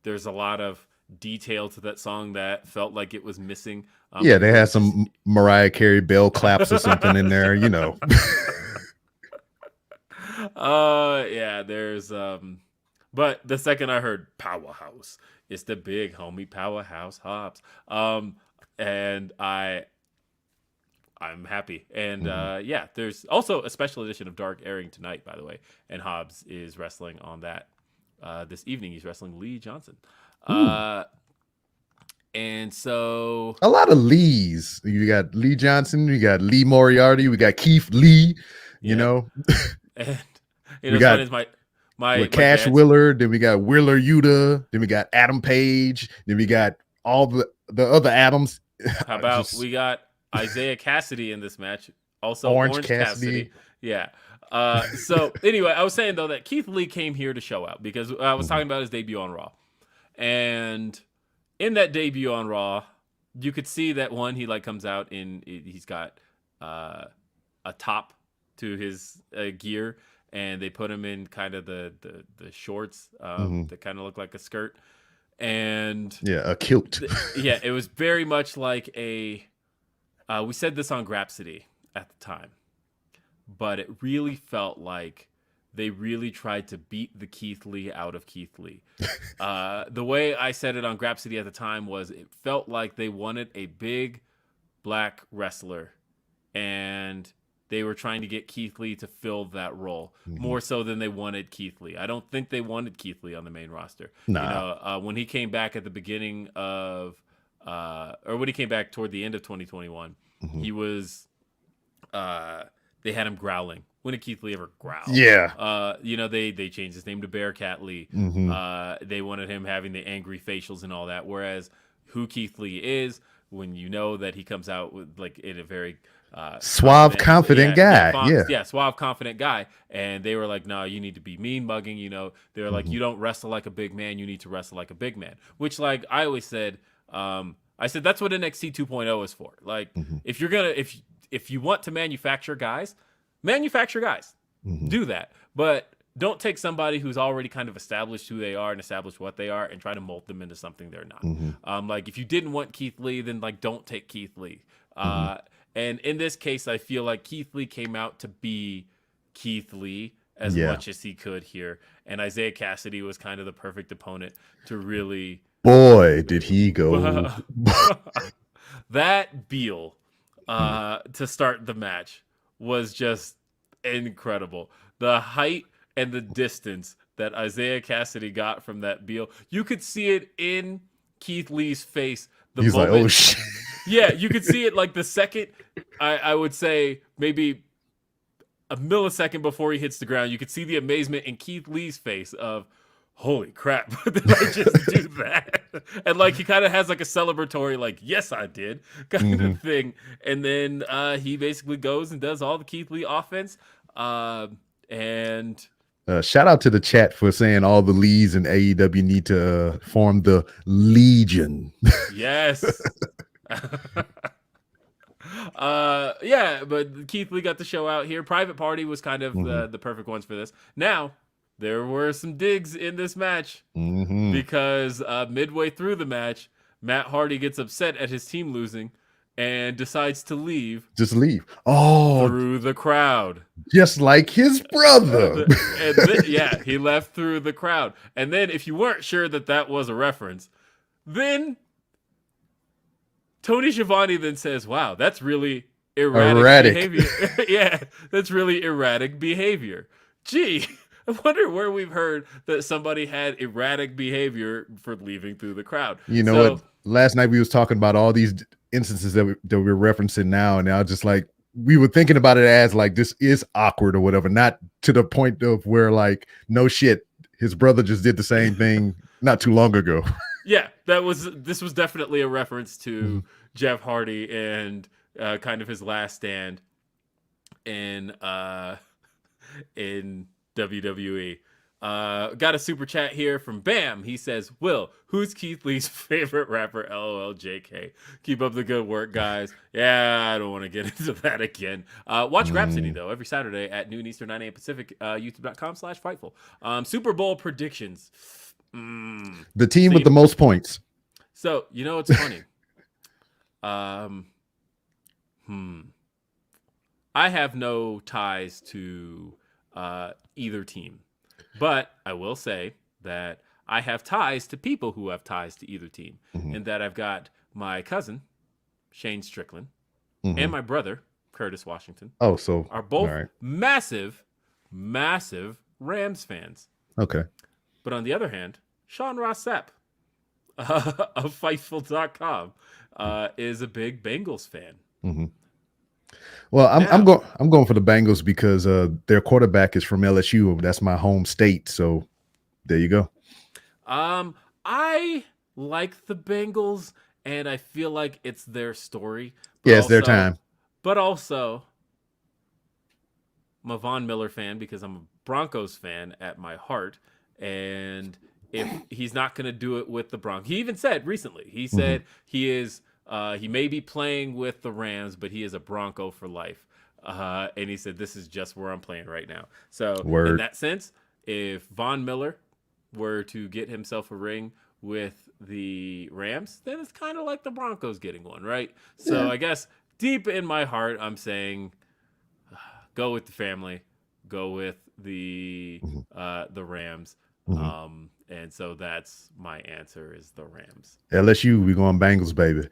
there's a lot of detail to that song that felt like it was missing. They had some Mariah Carey bell claps or something in there, you know. There's but the second I heard Powerhouse, it's the big homie Powerhouse Hobbs. And I'm happy. And there's also a special edition of Dark airing tonight, by the way. And Hobbs is wrestling on that this evening. He's wrestling Lee Johnson. And so a lot of Lees. You got Lee Johnson, you got Lee Moriarty, we got Keith Lee, you yeah, know. and We it's funny got is with my Cash dad's. Willard, then we got Willer Yuta, then we got Adam Page, then we got all the other Adams. How about Just we got Isaiah Cassidy in this match? Also Orange Orange Cassidy. Cassidy. Yeah. So anyway, I was saying though that Keith Lee came here to show out because I was talking about his debut on Raw. And in that debut on Raw, you could see that one, he like comes out in, he's got a top to his gear, and they put him in kind of the shorts that kind of look like a skirt. And Yeah, a kilt. yeah, it was very much like a. We said this on Grapsody at the time, but it really felt like they really tried to beat the Keith Lee out of Keith Lee. The way I said it on Grapsody at the time was it felt like they wanted a big black wrestler, and they were trying to get Keith Lee to fill that role more so than they wanted Keith Lee. I don't think they wanted Keith Lee on the main roster. Nah. You know, when he came back at the beginning of, or when he came back toward the end of 2021, he was, they had him growling. When did Keith Lee ever growl? Yeah. You know, they changed his name to Bearcat Lee. They wanted him having the angry facials and all that. Whereas who Keith Lee is, when you know that he comes out with like in a very suave, confident guy. Suave, confident guy. And they were like, no, you need to be mean mugging. You know, they were like, you don't wrestle like a big man. You need to wrestle like a big man. Which, like I always said, I said that's what NXT 2.0 is for. Like, if you're gonna, if you want to manufacture guys, do that. But don't take somebody who's already kind of established who they are and established what they are and try to mold them into something they're not. Like if you didn't want Keith Lee, then like don't take Keith Lee. And in this case, I feel like Keith Lee came out to be Keith Lee as much as he could here. And Isaiah Cassidy was kind of the perfect opponent to really. Boy, did he go. That Beal to start the match was just incredible. The height and the distance that Isaiah Cassidy got from that Beal, you could see it in Keith Lee's face. He's moment, like, oh shit. Yeah, you could see it like the second, I would say maybe a millisecond before he hits the ground. You could see the amazement in Keith Lee's face of, holy crap, did I just do that? And like he kind of has like a celebratory, like, yes, I did kind of thing. And then he basically goes and does all the Keith Lee offense. And shout out to the chat for saying all the Lees in AEW need to form the Legion. Yes. Yeah, but Keith Lee got the show out here. Private Party was kind of the perfect ones for this. Now, there were some digs in this match because midway through the match, Matt Hardy gets upset at his team losing and decides to leave. Just leave. Oh, through the crowd. Just like his brother. And then, yeah, he left through the crowd. And then if you weren't sure that that was a reference, then Tony Schiavone then says, wow, that's really erratic. Behavior. Yeah, that's really erratic behavior. Gee, I wonder where we've heard that somebody had erratic behavior for leaving through the crowd. You know what? Last night we was talking about all these instances that we're referencing now, and I was just like, we were thinking about it as like this is awkward or whatever, not to the point of where like, no shit, his brother just did the same thing not too long ago. Yeah, this was definitely a reference to Jeff Hardy and kind of his last stand in WWE. Got a super chat here from Bam. He says, Will, who's Keith Lee's favorite rapper? LOL JK. Keep up the good work, guys. Yeah, I don't want to get into that again. Watch Grapsody, though, every Saturday at noon Eastern, 9 a.m. Pacific, youtube.com/Fightful. Super Bowl predictions. The team with the most points. So, you know, it's funny. I have no ties to either team. But I will say that I have ties to people who have ties to either team. And that I've got my cousin, Shane Strickland, and my brother, Curtis Washington. Oh, so are both massive Rams fans. Okay. But on the other hand, Sean Ross Sapp, of Fightful.com, is a big Bengals fan. Mm-hmm. Well, I'm going for the Bengals because their quarterback is from LSU. That's my home state. So there you go. I like the Bengals, and I feel like it's their story, Yeah, it's their time. But also, I'm a Von Miller fan because I'm a Broncos fan at my heart, and if he's not going to do it with the Broncos, he even said recently, he said he is. He may be playing with the Rams, but he is a Bronco for life. And he said, "This is just where I'm playing right now." So, in that sense, if Von Miller were to get himself a ring with the Rams, then it's kind of like the Broncos getting one, right? So, I guess deep in my heart, I'm saying, go with the family, go with the Rams. And so that's my answer is the Rams. LSU, we going Bengals, baby.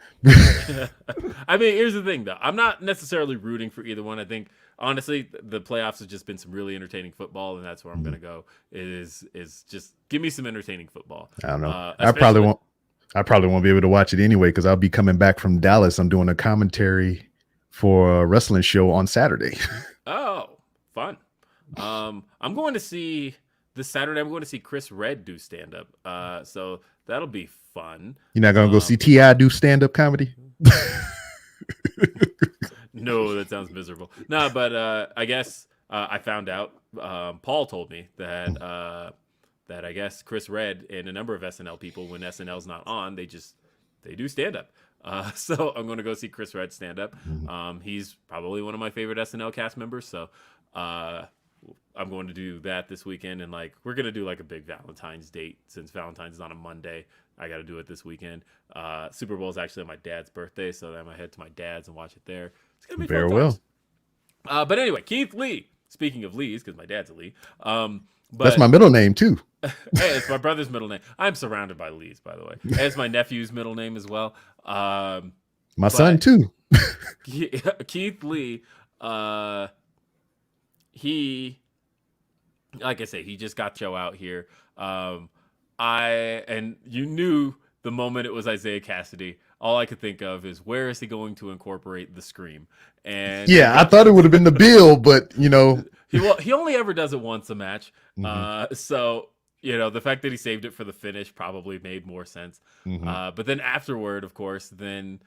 I mean, here's the thing, though. I'm not necessarily rooting for either one. I think, honestly, the playoffs have just been some really entertaining football, and that's where I'm going to go. Is just give me some entertaining football. I don't know. I probably won't be able to watch it anyway because I'll be coming back from Dallas. I'm doing a commentary for a wrestling show on Saturday. Oh, fun. I'm going to see this Saturday. I'm going to see Chris Redd do stand up. So that'll be fun. You're not going to go see T.I. do stand up comedy? No, that sounds miserable. No, but I guess I found out. Paul told me that I guess Chris Redd and a number of SNL people, when SNL's not on, they do stand up. So I'm going to go see Chris Redd stand up. He's probably one of my favorite SNL cast members. So I'm going to do that this weekend. And we're going to do a big Valentine's date since Valentine's is on a Monday. I got to do it this weekend. Super Bowl is actually on my dad's birthday. So then I'm going to head to my dad's and watch it there. It's going to be very well. But anyway, Keith Lee, speaking of Lees, because my dad's a Lee. But that's my middle name too. Hey, it's my brother's middle name. I'm surrounded by Lees, by the way. And it's my nephew's middle name as well. My son too. Keith Lee, he, like I say, he just got Joe out here. And you knew the moment it was Isaiah Cassidy, all I could think of is where is he going to incorporate the scream? And I thought it would have been the Bill, but he only ever does it once a match. So the fact that he saved it for the finish probably made more sense. But then afterward, of course, then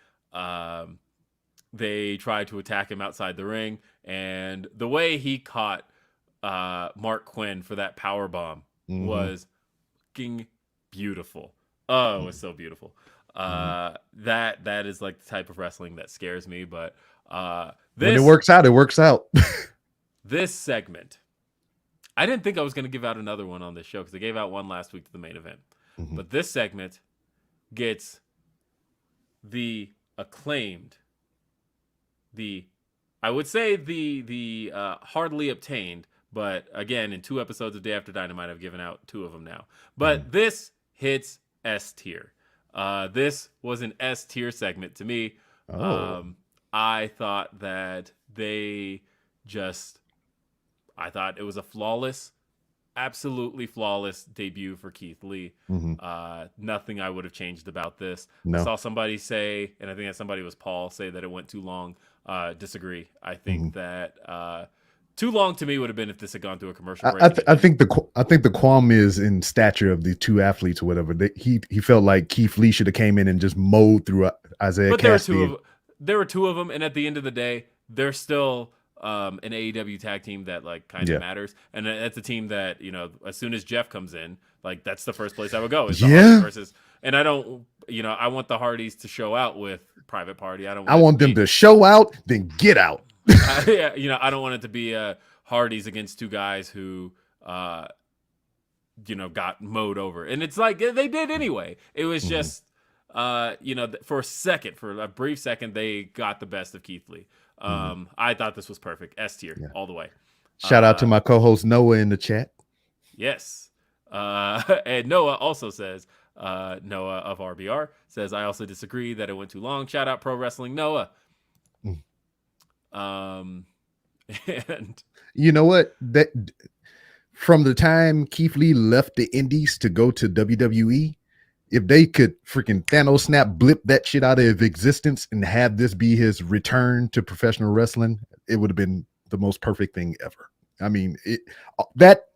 they tried to attack him outside the ring, and the way he caught Mark Quinn for that power bomb was fucking beautiful. Oh, it was so beautiful. That is the type of wrestling that scares me. But when it works out, it works out. This segment, I didn't think I was going to give out another one on this show because I gave out one last week to the main event. But this segment gets the acclaimed, I would say the hardly obtained, but again, in 2 episodes of Day After Dynamite, I've given out 2 of them now. But this hits S tier. This was an S tier segment to me. I thought that I thought it was a flawless, absolutely flawless debut for Keith Lee. Nothing I would have changed about this. No. I saw somebody say, and I think that somebody was Paul, say that it went too long. Disagree. I think that too long to me would have been if this had gone through a commercial break. I think the qualm is in stature of the 2 athletes or whatever. He felt like Keith Lee should have came in and just mowed through Isaiah Cassidy. There were 2 of them, and at the end of the day, they're still an AEW tag team that kind of matters, and that's a team that as soon as Jeff comes in, that's the first place I would go is the Hardys versus. And I don't, I want the Hardys to show out with Private Party. I want them to show out, then get out. I don't want it to be Hardys against 2 guys who got mowed over, and it's they did anyway. It was just for a brief second, they got the best of Keith Lee. I thought this was perfect. S tier all the way. Shout out to my co-host Noah in the chat. Yes. And Noah also says, Noah of RBR says, I also disagree that it went too long. Shout out Pro Wrestling Noah. And you know what? That from the time Keith Lee left the Indies to go to WWE, if they could freaking Thanos snap blip that shit out of existence and have this be his return to professional wrestling, it would have been the most perfect thing ever. I mean, that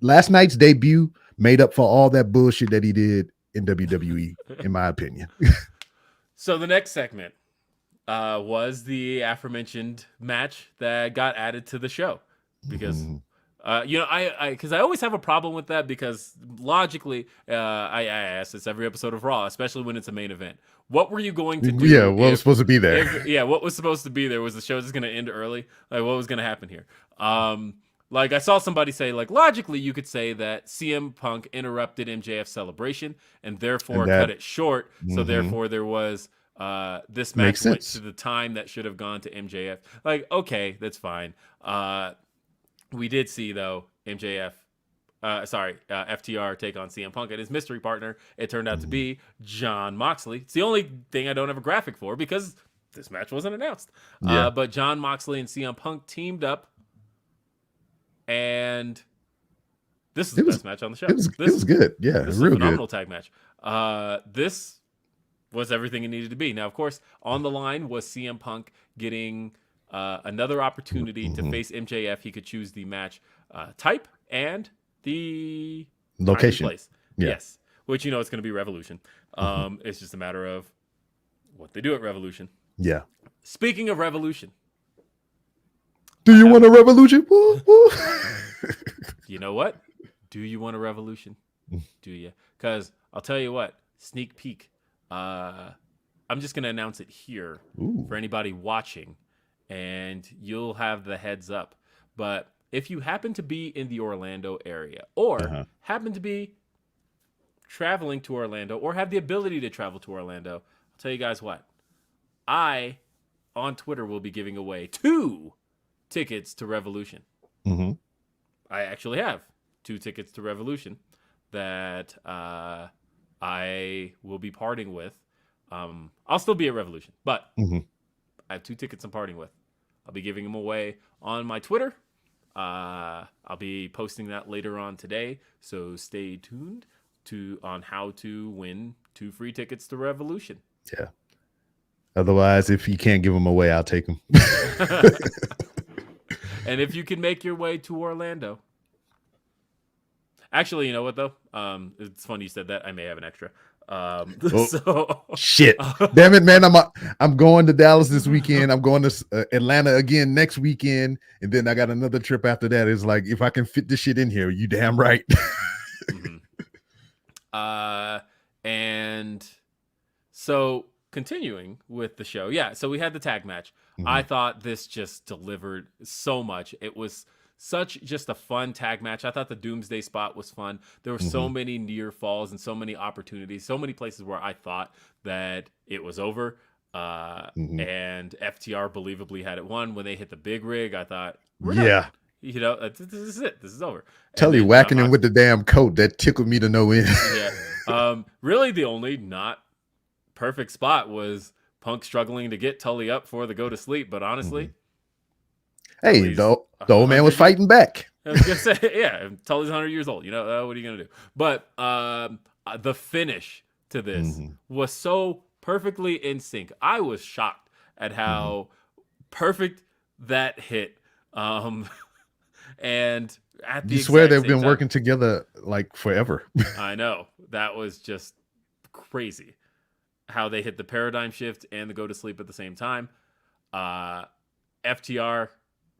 last night's debut made up for all that bullshit that he did in WWE, in my opinion. So the next segment was the aforementioned match that got added to the show because because I always have a problem with that because logically I ask this every episode of Raw, especially when it's a main event. What were you going to do? Yeah, what was supposed to be there? What was supposed to be there? Was the show just going to end early? Like, what was going to happen here? Like, I saw somebody say, like, logically, you could say that CM Punk interrupted MJF's celebration and therefore cut it short. So therefore, there was this match went to the time that should have gone to MJF. Like, okay, that's fine. We did see, though, FTR take on CM Punk and his mystery partner. It turned out to be Jon Moxley. It's the only thing I don't have a graphic for because this match wasn't announced. Yeah. But Jon Moxley and CM Punk teamed up, and this is the best match on the show. It was good. Yeah, this is a phenomenal tag match. This was everything it needed to be. Now, of course, on the line was CM Punk getting another opportunity to face MJF. He could choose the match type and the location. Place. Yeah. Yes, which it's going to be Revolution. It's just a matter of what they do at Revolution. Yeah. Speaking of Revolution, do you want a revolution? You know what? Do you want a revolution? Do you? Because I'll tell you what. Sneak peek. I'm just going to announce it here for anybody watching, and you'll have the heads up. But if you happen to be in the Orlando area or happen to be traveling to Orlando or have the ability to travel to Orlando, I'll tell you guys what. I, on Twitter, will be giving away 2 tickets to Revolution. I actually have 2 tickets to Revolution that I will be parting with. I'll still be at Revolution, but I have 2 tickets I'm parting with. I'll be giving them away on my Twitter. I'll be posting that later on today, so stay tuned on how to win 2 free tickets to Revolution. Yeah. Otherwise, if you can't give them away, I'll take them. And if you can make your way to Orlando. Actually, you know what, though? It's funny you said that. I may have an extra. Shit. Damn it, man. I'm going to Dallas this weekend. I'm going to Atlanta again next weekend. And then I got another trip after that. It's like, if I can fit this shit in here, you damn right. And so continuing with the show. Yeah, so we had the tag match. I thought this just delivered so much. It was such just a fun tag match. I thought the Doomsday spot was fun. There were so many near falls and so many opportunities, so many places where I thought that it was over. And FTR believably had it won. When they hit the big rig, I thought, we're done. This is it. This is over. Tell you, whacking him with the damn coat, that tickled me to no end. Really the only not perfect spot was Punk struggling to get Tully up for the go to sleep. But honestly, hey, the old man was fighting back. I was gonna say, yeah, Tully's 100 years old. What are you gonna do? But the finish to this was so perfectly in sync. I was shocked at how perfect that hit. And at the you swear they've been working together like forever. I know, that was just crazy how they hit the paradigm shift and the go to sleep at the same time. FTR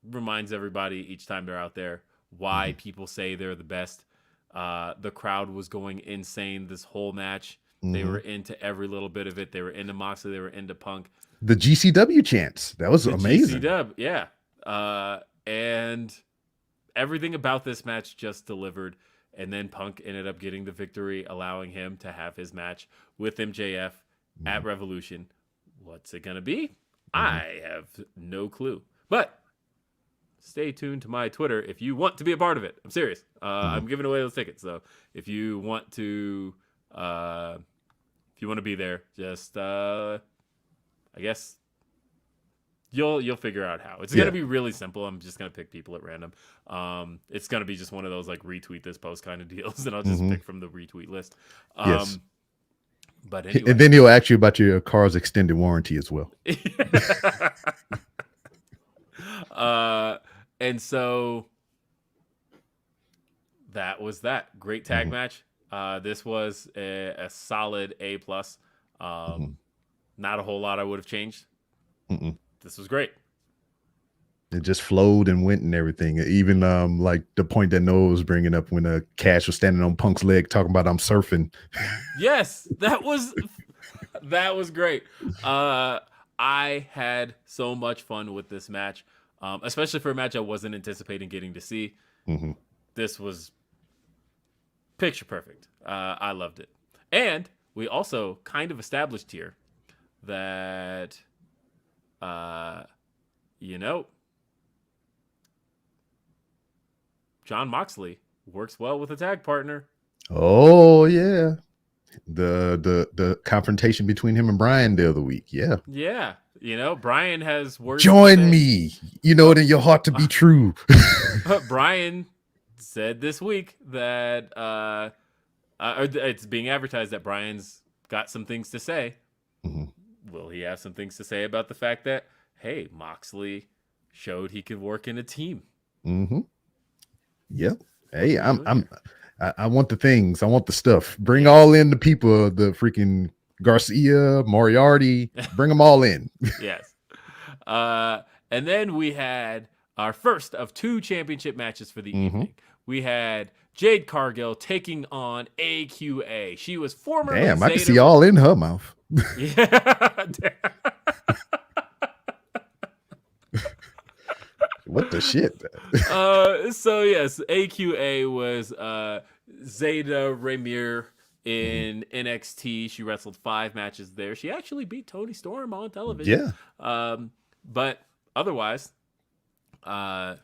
reminds everybody each time they're out there why people say they're the best. The crowd was going insane this whole match. They were into every little bit of it. They were into Moxley. They were into Punk. The GCW chants. That was amazing. GCW, yeah. And everything about this match just delivered. And then Punk ended up getting the victory, allowing him to have his match with MJF at Revolution. What's it going to be? I have no clue. But stay tuned to my Twitter if you want to be a part of it. I'm serious. I'm giving away those tickets. So if you want to be there, just I guess you'll figure out how. It's gonna be really simple. I'm just gonna pick people at random. It's gonna be just one of those like retweet this post kind of deals, and I'll just pick from the retweet list. Yes. But And anyway. then he'll ask you about your car's extended warranty as well. And so that was that great tag match. This was a solid A plus. Not a whole lot I would have changed. This was great. It just flowed and went and everything. Even like the point that Noah was bringing up when Cash was standing on Punk's leg talking about I'm surfing. Yes, that was great. I had so much fun with this match, especially for a match I wasn't anticipating getting to see. This was picture perfect. I loved it. And we also kind of established here that, John Moxley works well with a tag partner. Oh yeah, the confrontation between him and Brian the other week. Yeah, Brian has words. Join me. You know it in your heart to be true. Brian said this week that it's being advertised that Brian's got some things to say. Will he have some things to say about the fact that, hey, Moxley showed he could work in a team? Yep. Hey, I want the things. I want the stuff. Bring all in the people, the freaking Garcia, Moriarty. Bring them all in. Yes. And then we had our first of 2 championship matches for the evening. We had Jade Cargill taking on AQA. She was formerly Damn, I can see all in her mouth. Yeah. What the shit? So yes, AQA was Zeta Ramirez in NXT. She wrestled 5 matches there. She actually beat Toni Storm on television. Yeah. But otherwise,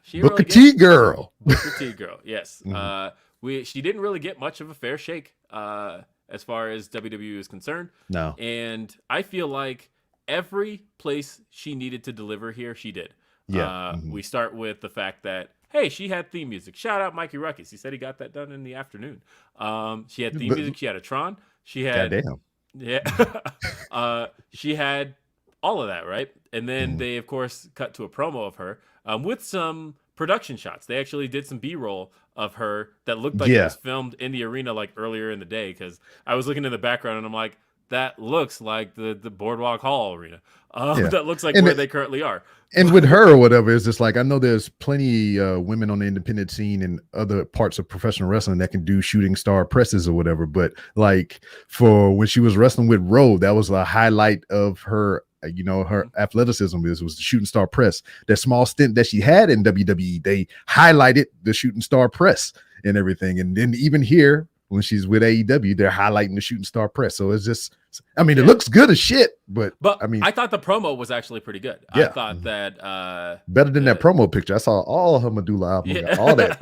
she Booker really T girl. Booker T girl. Yes. She didn't really get much of a fair shake as far as WWE is concerned. No. And I feel like every place she needed to deliver here, she did. Yeah. We start with the fact that, hey, she had theme music. Shout out Mikey Ruckus. He said he got that done in the afternoon. She had theme music. She had a Tron. She had, goddamn. Yeah. She had all of that, right? And then they, of course, cut to a promo of her with some production shots. They actually did some B-roll of her that looked like it was filmed in the arena like earlier in the day, because I was looking in the background and I'm like, that looks like the Boardwalk Hall arena. That looks like where they currently are. And with her or whatever, it's just like, I know there's plenty women on the independent scene and other parts of professional wrestling that can do shooting star presses or whatever. But like for when she was wrestling with Rowe, that was a highlight of her, her athleticism was the shooting star press. That small stint that she had in WWE, they highlighted the shooting star press and everything. And then even here, when she's with AEW, they're highlighting the shooting star press. So it's just, it looks good as shit, but I thought the promo was actually pretty good. Yeah. I thought that better than that promo picture. I saw all her Medulla album, all that.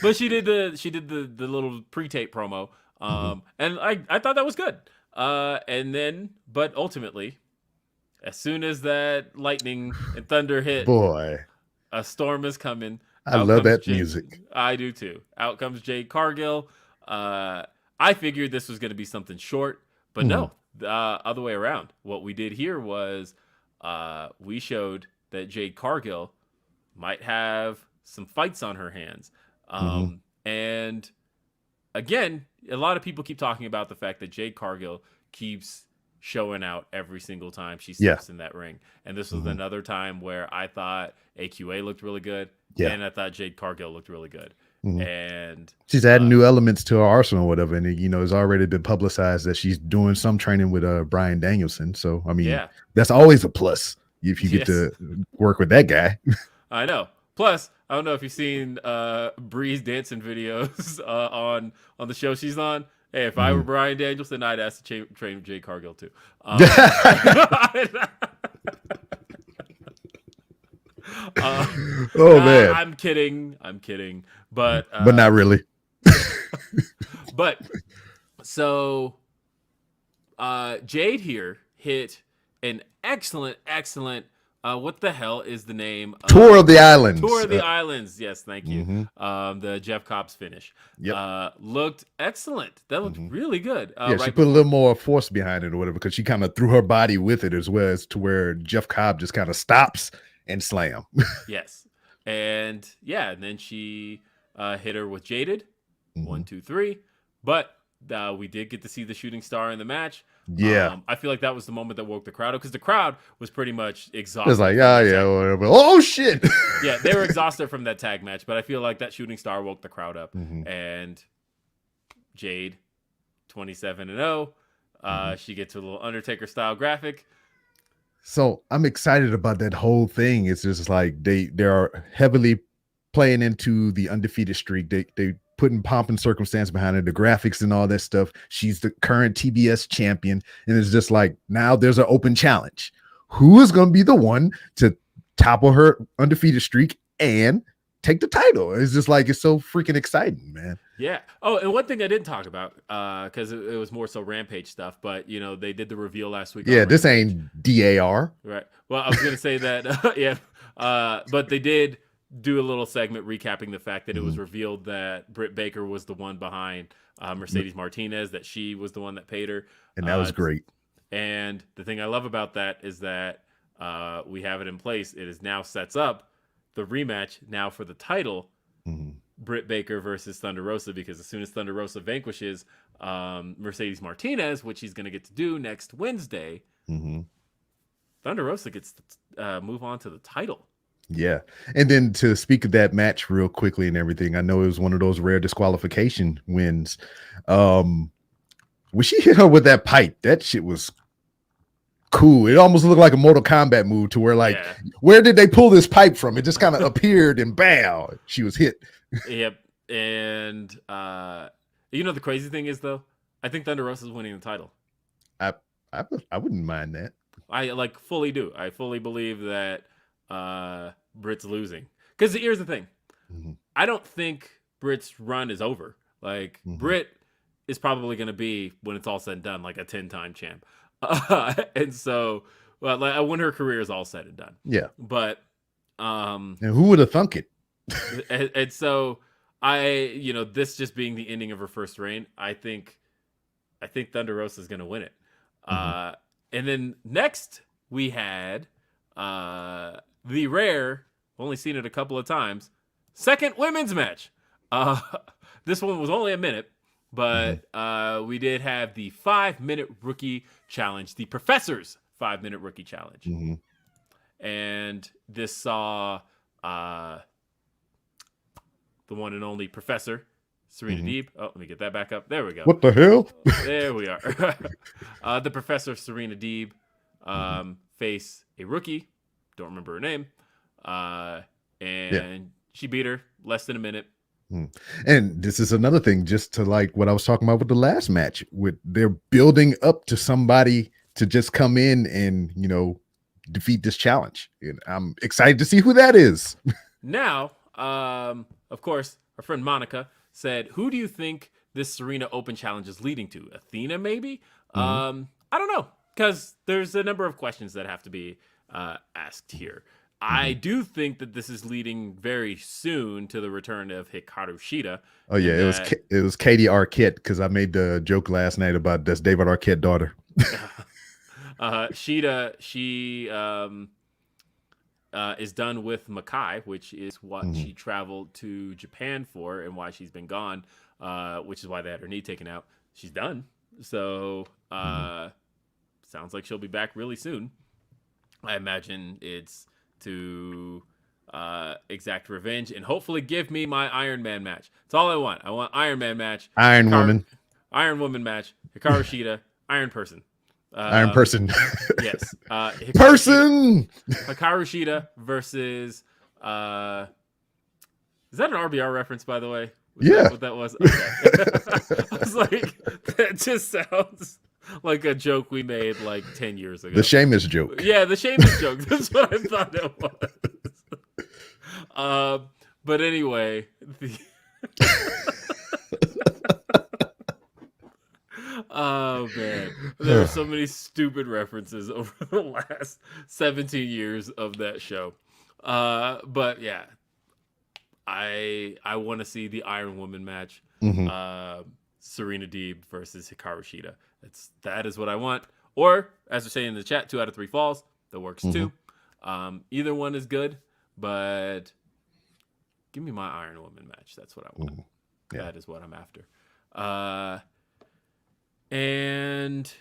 But she did the little pre-tape promo, and I thought that was good. And then, but ultimately, as soon as that lightning and thunder hit, boy, a storm is coming. I love that music. I do too. Out comes Jade Cargill. I figured this was going to be something short, but no, the other way around. What we did here was we showed that Jade Cargill might have some fights on her hands. And again, a lot of people keep talking about the fact that Jade Cargill keeps showing out every single time she steps in that ring. And this was another time where I thought AQA looked really good. And I thought Jade Cargill looked really good. And she's adding new elements to her arsenal or whatever. And it's already been publicized that she's doing some training with Bryan Danielson. So, that's always a plus if you get to work with that guy. I know. Plus, I don't know if you've seen Bree's dancing videos on the show she's on. Hey, if I were Bryan Danielson, I'd ask to train Jade Cargill too. Man, I'm kidding, but not really. But so Jade here hit an excellent What the hell is the name? Tour of the Islands. Tour of the Islands. Yes, thank you. Mm-hmm. The Jeff Cobb's finish. Yep. Looked excellent. That looked really good. Yeah, she put a little more force behind it or whatever because she kind of threw her body with it as well as to where Jeff Cobb just kind of stops and slam. Yes. And then she hit her with Jaded. 1, 2, 3. But we did get to see the shooting star in the match. Yeah. I feel like that was the moment that woke the crowd up because the crowd was pretty much exhausted. It's like, whatever. Oh, shit. Yeah, they were exhausted from that tag match, but I feel like that shooting star woke the crowd up. And Jade, 27-0. She gets her little Undertaker style graphic. So I'm excited about that whole thing. It's just like they are heavily playing into the undefeated streak. They putting pomp and circumstance behind it, the graphics and all that stuff. She's the current TBS champion, and it's just like now there's an open challenge. Who is going to be the one to topple her undefeated streak and take the title? It's just like it's so freaking exciting, man. Yeah. Oh, and one thing I didn't talk about because it was more so Rampage stuff, but they did the reveal last week. Yeah, this ain't DAR. Right. Well, I was gonna say that. Yeah. But they did do a little segment recapping the fact that it was revealed that Britt Baker was the one behind Mercedes Martinez, that she was the one that paid her. And that was great. And the thing I love about that is that we have it in place. It is now sets up the rematch now for the title, Britt Baker versus Thunder Rosa, because as soon as Thunder Rosa vanquishes Mercedes Martinez, which he's going to get to do next Wednesday, Thunder Rosa gets to move on to the title. Yeah. And then to speak of that match real quickly and everything, I know it was one of those rare disqualification wins. When she hit her with that pipe, that shit was cool. It almost looked like a Mortal Kombat move to where where did they pull this pipe from? It just kind of appeared and bam, she was hit. Yep. And the crazy thing is though, I think Thunder Rosa's winning the title. I wouldn't mind that. I fully do. I fully believe that Britt's losing. Because here's the thing. I don't think Britt's run is over. Britt is probably going to be, when it's all said and done, like a 10-time champ. And so, when her career is all said and done. Yeah. But, and who would have thunk it? and so, this just being the ending of her first reign, I think Thunder Rosa is going to win it. And then next we had the rare, only seen it a couple of times, second women's match. This one was only a minute, but we did have the 5-minute rookie challenge, the Professor's 5-minute rookie challenge. And this saw the one and only Professor Serena Deeb. Oh, let me get that back up. There we go. What the hell? There we are. The Professor Serena Deeb face a rookie. Don't remember her name. And she beat her less than a minute. And this is another thing, just to like what I was talking about with the last match, with they're building up to somebody to just come in and, defeat this challenge. And I'm excited to see who that is. Now, of course, our friend Monica said, who do you think this Serena Open Challenge is leading to? Athena, maybe? I don't know, because there's a number of questions that have to be asked here. I do think that this is leading very soon to the return of Hikaru Shida. Oh yeah, it was Katie Arquette, because I made the joke last night about that's David Arquette's daughter. Shida, she is done with Makai, which is what she traveled to Japan for and why she's been gone, which is why they had her knee taken out. She's done. So sounds like she'll be back really soon. I imagine it's to exact revenge and hopefully give me my Iron Man match. That's all I want. I want Iron Man match. Iron Woman match. Hikaru Shida. Iron Person. Iron Person. Yes. Hikaru Shida versus is that an RBR reference, by the way? Was that what that was? Okay. I was like, that just sounds like a joke we made like 10 years ago. The Sheamus joke. Yeah, the Sheamus joke. That's what I thought it was. But anyway, Oh man, there are so many stupid references over the last 17 years of that show. But yeah, I want to see the Iron Woman match. Mhm. Serena Deeb versus Hikaru Shida. That is what I want. Or as we say in the chat, 2 out of 3 falls. That works too. Either one is good, but give me my Iron Woman match. That's what I want. Yeah. That is what I'm after. And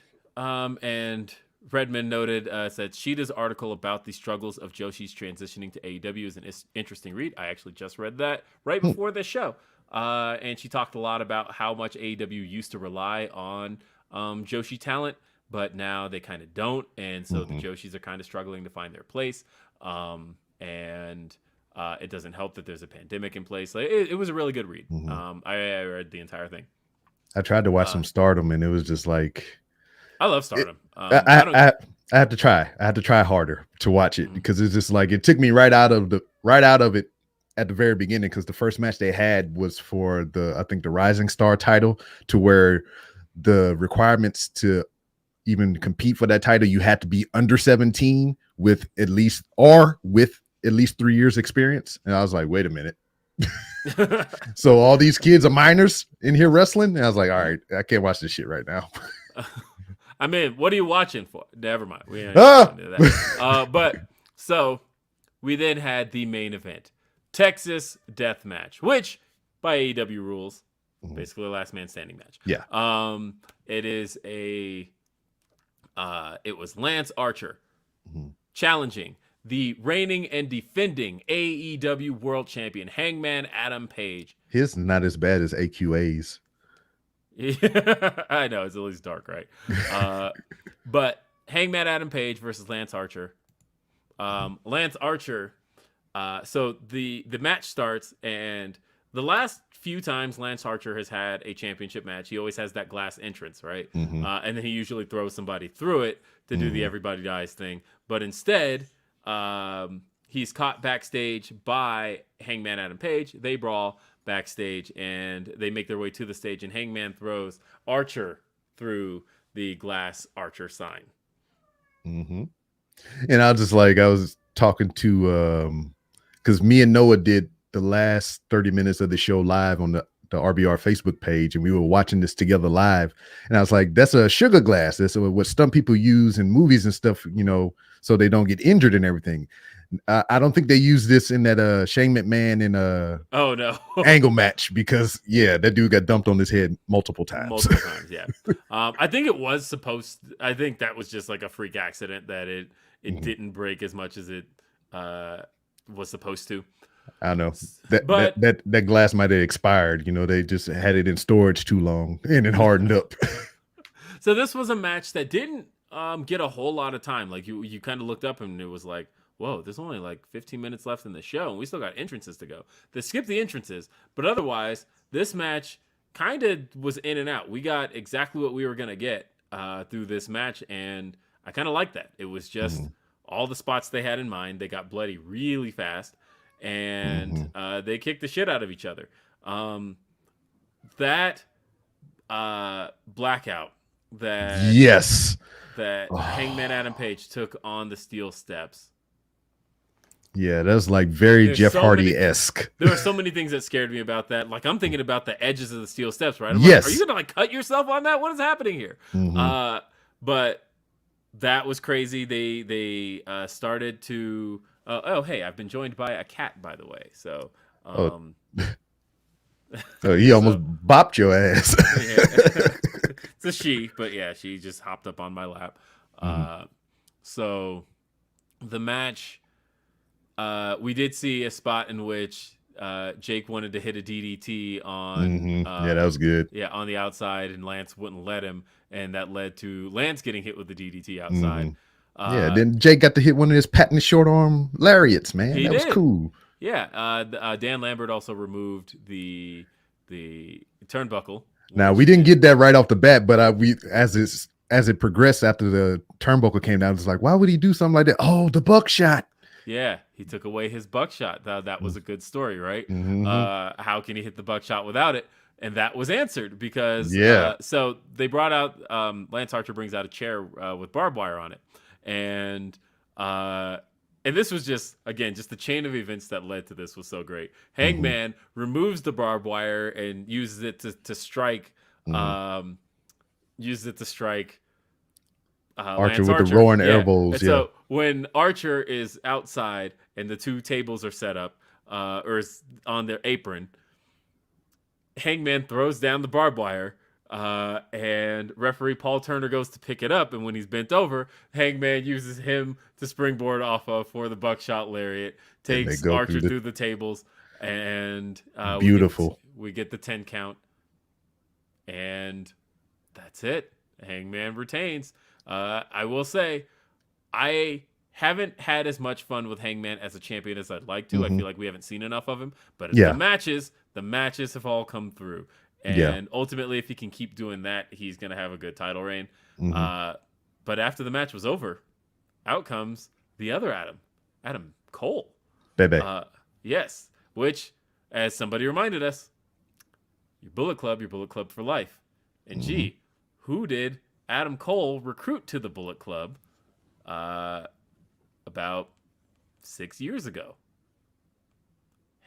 Redmond noted said Sheeta's article about the struggles of Joshi's transitioning to AEW is an interesting read. I actually just read that right before this show. And she talked a lot about how much AEW used to rely on Joshi talent, but now they kind of don't. And so the Joshis are kind of struggling to find their place. And it doesn't help that there's a pandemic in place. Like, it was a really good read. I read the entire thing. I tried to watch some Stardom, and it was just like, I love Stardom. I had to try. I had to try harder to watch it because it's just like it took me right out of it at the very beginning, because the first match they had was for I think the Rising Star title, to where the requirements to even compete for that title, you had to be under 17 with at least 3 years experience. And I was like, wait a minute. So all these kids are minors in here wrestling? And I was like, all right, I can't watch this shit right now. I mean, what are you watching for? Never mind. We ain't into that. But so we then had the main event, Texas Deathmatch, which by AEW rules, basically a last man standing match. Yeah. It is it was Lance Archer challenging the reigning and defending AEW World Champion Hangman Adam Page. His not as bad as AQA's. I know, it's at least dark, right? But Hangman Adam Page versus Lance Archer. Lance Archer. So the match starts, and the last few times Lance Archer has had a championship match, he always has that glass entrance, right? And then he usually throws somebody through it to do the everybody dies thing. But instead, he's caught backstage by Hangman Adam Page. They brawl backstage, and they make their way to the stage, and Hangman throws Archer through the glass Archer sign. And I was talking to because me and Noah did the last 30 minutes of the show live on the RBR Facebook page, and we were watching this together live, and I was like, that's a sugar glass. That's what some people use in movies and stuff, so they don't get injured and everything. I don't think they use this in that Shane McMahon in oh no angle match, because that dude got dumped on his head multiple times. Yeah. I think it was I think that was just like a freak accident that it didn't break as much as it was supposed to. I know that glass might have expired. They just had it in storage too long and it hardened up. So this was a match that didn't get a whole lot of time. Like you kind of looked up and it was like, whoa, there's only like 15 minutes left in the show, and we still got entrances to go. They skipped the entrances, but otherwise, this match kind of was in and out. We got exactly what we were going to get through this match, and I kind of like that. It was just all the spots they had in mind. They got bloody really fast, and they kicked the shit out of each other. That blackout that Hangman Adam Page took on the steel steps. Yeah, that was like very Jeff Hardy-esque. There were so many things that scared me about that. Like, I'm thinking about the edges of the steel steps, right? I'm yes. Like, are you going to like cut yourself on that? What is happening here? But that was crazy. They started to hey, I've been joined by a cat, by the way. So he almost bopped your ass. It's a she, but yeah, she just hopped up on my lap. So the match, we did see a spot in which Jake wanted to hit a DDT on that was good. Yeah, on the outside, and Lance wouldn't let him, and that led to Lance getting hit with the DDT outside. Then Jake got to hit one of his patented short arm lariats, man. That was cool. Yeah, Dan Lambert also removed the turnbuckle. Now we didn't get that right off the bat, but as it progressed after the turnbuckle came down, it's like, why would he do something like that? Oh, the buckshot. Yeah, he took away his buckshot. That was a good story, right? How can he hit the buckshot without it? And that was answered because Yeah. so they brought out Lance Archer brings out a chair with barbed wire on it, and this was just again just the chain of events that led to this was so great. Hangman removes the barbed wire and uses it to strike. Uses it to strike Archer Lance with the Archer. roaring Yeah. elbows. And Yeah. so when Archer is outside and the two tables are set up or is on their apron, Hangman throws down the barbed wire, and referee Paul Turner goes to pick it up. And when he's bent over, Hangman uses him to springboard off of for the buckshot lariat, And they takes go Archer through through the tables, and beautiful. We get the 10 count, and that's it. Hangman retains. I will say, I haven't had as much fun with Hangman as a champion as I'd like to. I feel like we haven't seen enough of him, but the matches have all come through. And ultimately, if he can keep doing that, he's going to have a good title reign. But after the match was over, out comes the other Adam Cole. Baby. Yes, which, as somebody reminded us, your Bullet Club for life. And gee, who did Adam Cole recruit to the Bullet Club about 6 years ago?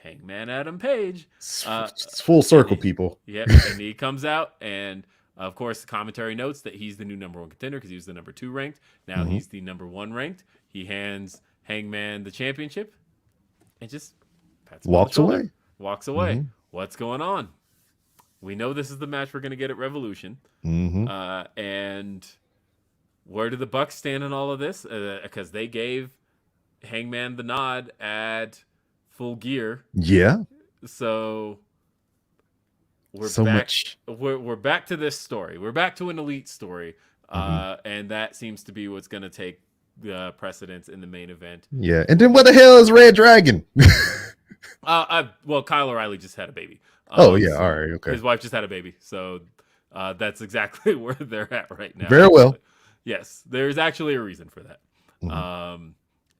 Hangman Adam Page. It's full circle, people. Yep, and he comes out, and of course, the commentary notes that he's the new number 1 contender because he was the number 2 ranked. Now he's the number 1 ranked. He hands Hangman the championship and just pats him on the shoulder. Walks away. What's going on? We know this is the match we're going to get at Revolution. And where do the Bucks stand in all of this? Because they gave Hangman the nod at Full Gear. Yeah. So we're so back. Much. We're back to this story. We're back to an elite story, and that seems to be what's going to take the precedence in the main event. Yeah, and then what the hell is Red Dragon? Well, Kyle O'Reilly just had a baby. All right, okay. His wife just had a baby, so that's exactly where they're at right now. Very well. Yes, there's actually a reason for that.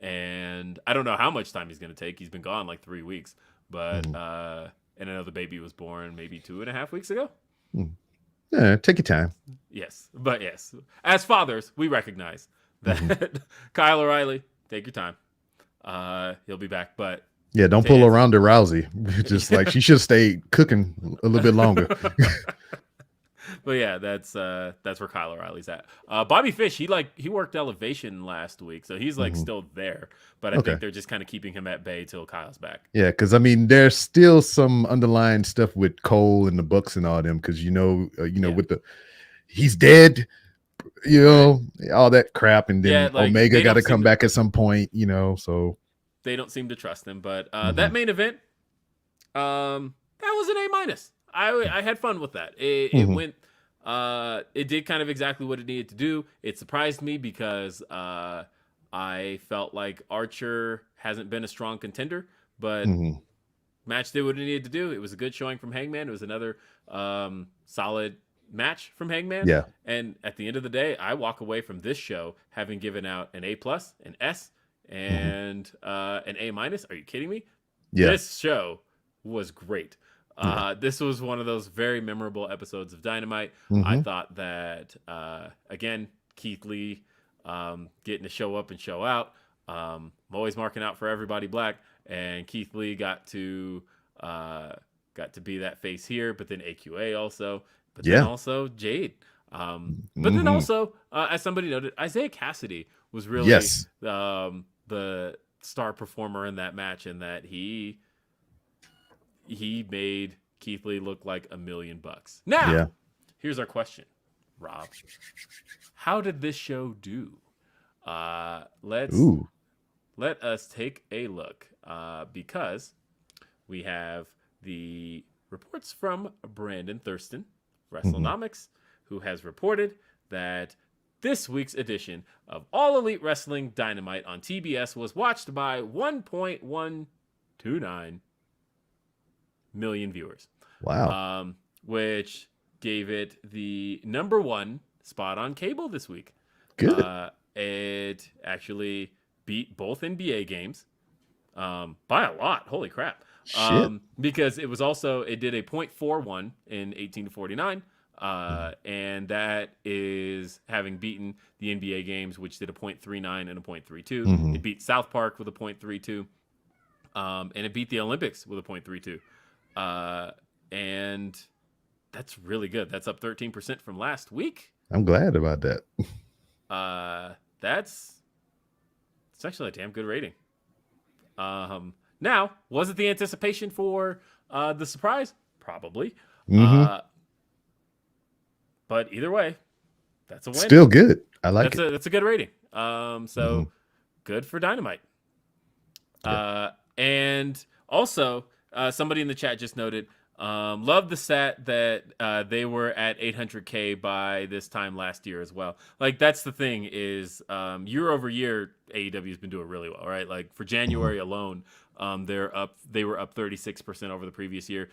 And I don't know how much time he's going to take. He's been gone like 3 weeks, but and I know the baby was born maybe 2.5 weeks ago. Yeah, take your time. Yes, but yes, as fathers, we recognize that Kyle O'Reilly, take your time. He'll be back, but yeah, don't pull around to Rousey. Just like she should have stayed cooking a little bit longer. But yeah, that's where Kyle O'Reilly's at. Bobby Fish, he worked Elevation last week, so he's like still there. But I think they're just kind of keeping him at bay till Kyle's back. Yeah, because I mean, there's still some underlying stuff with Cole and the Bucks and all them. Because with he's dead, all that crap, and then Omega got to come back at some point, so they don't seem to trust him. But that main event, that was an A-. I had fun with that. It went. It did kind of exactly what it needed to do. It surprised me because I felt like Archer hasn't been a strong contender, but match did what it needed to do. It was a good showing from Hangman. It was another solid match from Hangman. Yeah. And at the end of the day, I walk away from this show having given out an A+, an S, and an A-. Are you kidding me? Yeah. This show was great. This was one of those very memorable episodes of Dynamite. I thought that, again, Keith Lee getting to show up and show out. I'm always marking out for everybody black, and Keith Lee got to be that face here, but then AQA also, but then also Jade. But then also, as somebody noted, Isaiah Cassidy was really the star performer in that match, and that he made Keith Lee look like $1 million. Now, here's our question, Rob. How did this show do? Let us take a look, because we have the reports from Brandon Thurston, WrestleNomics, who has reported that this week's edition of All Elite Wrestling Dynamite on TBS was watched by 1.129 million viewers. Wow. Which gave it the number 1 spot on cable this week. Good. It actually beat both NBA games by a lot. Holy crap. Shit. Because it was also, it did a 0.41 in 18 to 49. And that is having beaten the NBA games, which did a 0.39 and a 0.32. Mm-hmm. It beat South Park with a 0.32. And it beat the Olympics with a 0.32. And that's really good. That's up 13% from last week. I'm glad about that. It's actually a damn good rating. Now, was it the anticipation for the surprise? Probably. Mm-hmm. But either way, that's a win. Still good. I like it. That's a good rating. So good for Dynamite. And also, somebody in the chat just noted, love the stat that they were at 800K by this time last year as well. Like, that's the thing is, year over year, AEW has been doing really well, right? Like, for January alone, they were up 36% over the previous year.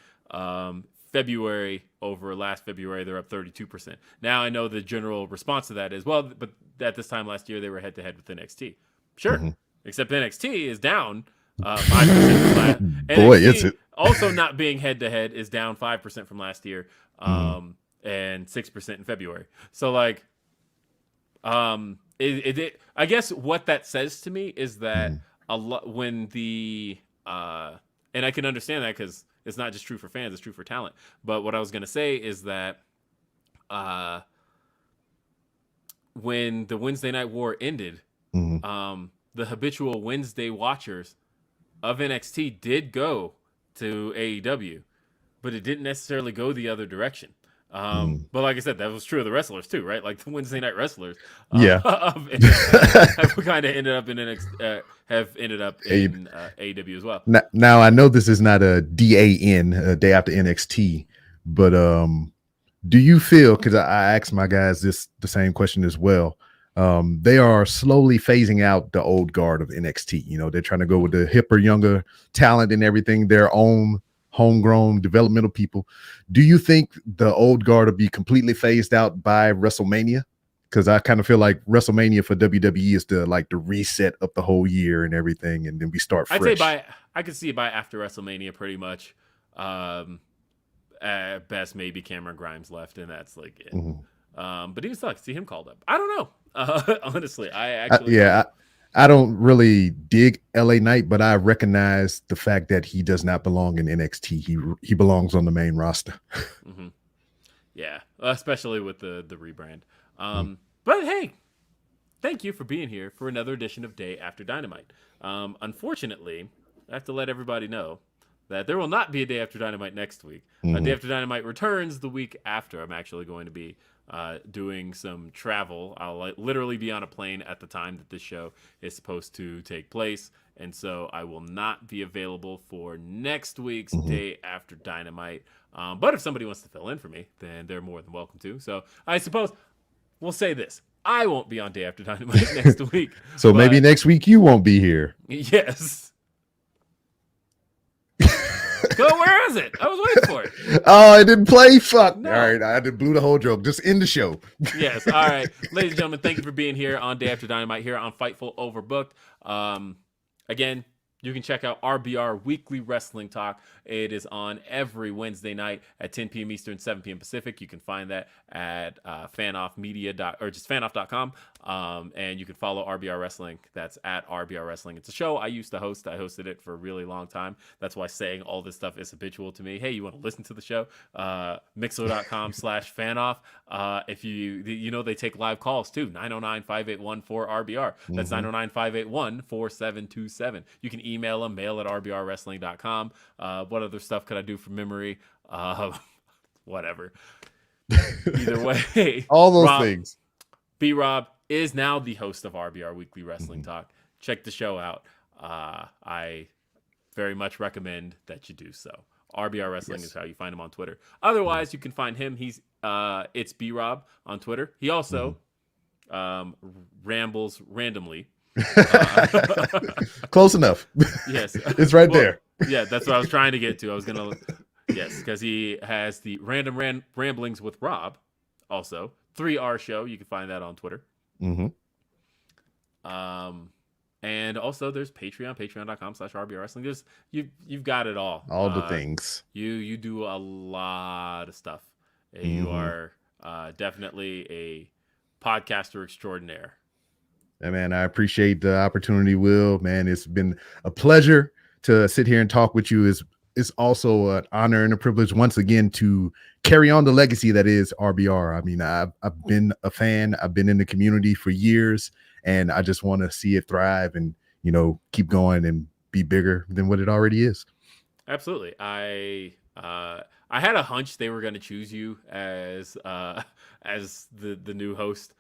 February over last February, they're up 32%. Now, I know the general response to that is, well, but at this time last year, they were head-to-head with NXT. Sure, except NXT is down 5% from last. Boy, NXT is it. also not being head-to-head is down 5% from last year, and 6% in February. So, like, I guess what that says to me is that a lot when the and I can understand that because it's not just true for fans, it's true for talent. But what I was going to say is that when the Wednesday Night War ended, the habitual Wednesday watchers of NXT did go to AEW, but it didn't necessarily go the other direction. But like I said, that was true of the wrestlers too, right? Like the Wednesday night wrestlers, Yeah. of NXT have kind of ended up in NXT, have ended up in AEW as well. Now I know this is not a DAN, day after NXT, but do you feel? Because I asked my guys the same question as well. They are slowly phasing out the old guard of NXT. You know, they're trying to go with the hipper, younger talent and everything. Their own homegrown developmental people. Do you think the old guard will be completely phased out by WrestleMania? Because I kind of feel like WrestleMania for WWE is the reset of the whole year and everything, and then we start fresh. I could see it by after WrestleMania pretty much. At best, maybe Cameron Grimes left, and that's like it. But even still, I could see him called up. I don't know. Honestly, I don't really dig LA Knight, but I recognize the fact that he does not belong in NXT. He belongs on the main roster. Yeah, especially with the rebrand. But hey, thank you for being here for another edition of Day After Dynamite. Unfortunately, I have to let everybody know that there will not be a Day After Dynamite next week. Day After Dynamite returns the week after. I'm actually going to be doing some travel. I'll literally be on a plane at the time that this show is supposed to take place, and so I will not be available for next week's Day After Dynamite. But if somebody wants to fill in for me, then they're more than welcome to. So I suppose we'll say this. I won't be on Day After Dynamite next week. So maybe next week you won't be here. Yes. Go, where is it? I was waiting for it. Oh, I didn't play. Fuck. No. All right, I did blew the whole joke. Just end the show. Yes. All right, ladies and gentlemen, thank you for being here on Day After Dynamite here on Fightful Overbooked. Again, you can check out RBR Weekly Wrestling Talk. It is on every Wednesday night at 10 p.m. Eastern, 7 p.m. Pacific. You can find that at fanoffmedia. Or just fanoff.com. And you can follow RBR Wrestling. That's at RBR Wrestling. It's a show I used to host. I hosted it for a really long time. That's why saying all this stuff is habitual to me. Hey, you want to listen to the show? Mixler.com/fanoff. If you know, they take live calls too. 909-581-4RBR. That's 909-581-4727. You can email them, mail at rbrwrestling.com. What other stuff could I do from memory? Whatever. Either way, all those things. ItsBRob is now the host of RBR Weekly Wrestling Talk. Check the show out. I very much recommend that you do so. RBR Wrestling is how you find him on Twitter. Otherwise, you can find him. He's ItsBRob on Twitter. He also rambles randomly. Close enough. Yes. It's right there. Yeah, that's what I was trying to get to. I was going to... Yes, because he has the Random Ramblings with Rob, also. 3R Show. You can find that on Twitter. And also there's Patreon, patreon.com/RBR Wrestling. You've got it all. All the things. You do a lot of stuff. You are definitely a podcaster extraordinaire. Yeah, man, I appreciate the opportunity, Will. Man, it's been a pleasure to sit here and talk with you. It's also an honor and a privilege once again to carry on the legacy that is RBR. I mean, I've been a fan. I've been in the community for years, and I just want to see it thrive and, you know, keep going and be bigger than what it already is. Absolutely. I had a hunch they were going to choose you as the new host,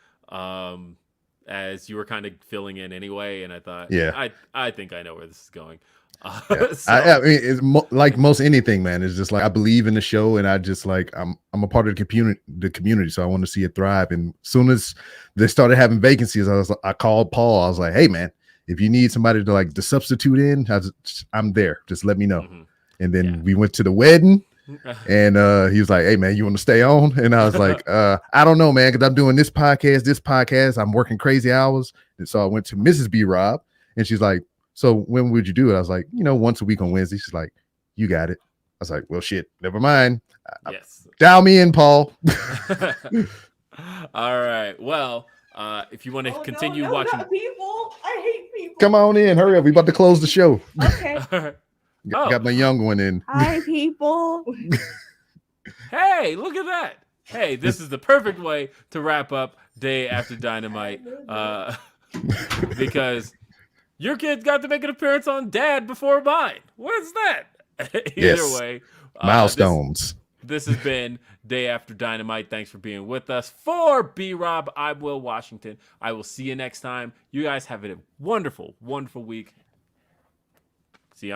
as you were kind of filling in anyway, and I thought, yeah, I think I know where this is going. Yeah. I mean, it's like most anything, man. It's just like I believe in the show, and I just like I'm a part of the community, so I want to see it thrive. And as soon as they started having vacancies, I called Paul. I was like, hey, man, if you need somebody to like to substitute in, I'm there. Just let me know. Mm-hmm. And then we went to the wedding, and he was like, hey, man, you want to stay on? And I was like, I don't know, man, because I'm doing this podcast. I'm working crazy hours. And so I went to Mrs. B-Rob, and she's like, so when would you do it? I was like, you know, once a week on Wednesday. She's like, you got it. I was like, well, shit, never mind. Yes. Dial me in, Paul. All right. Well, if you want to continue watching people, I hate people. Come on in. Hurry up. We about to close the show. Okay. Got my young one in. Hi, people. Hey, look at that. Hey, this is the perfect way to wrap up Day After Dynamite. Because your kid got to make an appearance on Dad Before Mine. What's that? Either way. Milestones. This has been Day After Dynamite. Thanks for being with us. For B-Rob, I'm Will Washington. I will see you next time. You guys have a wonderful, wonderful week.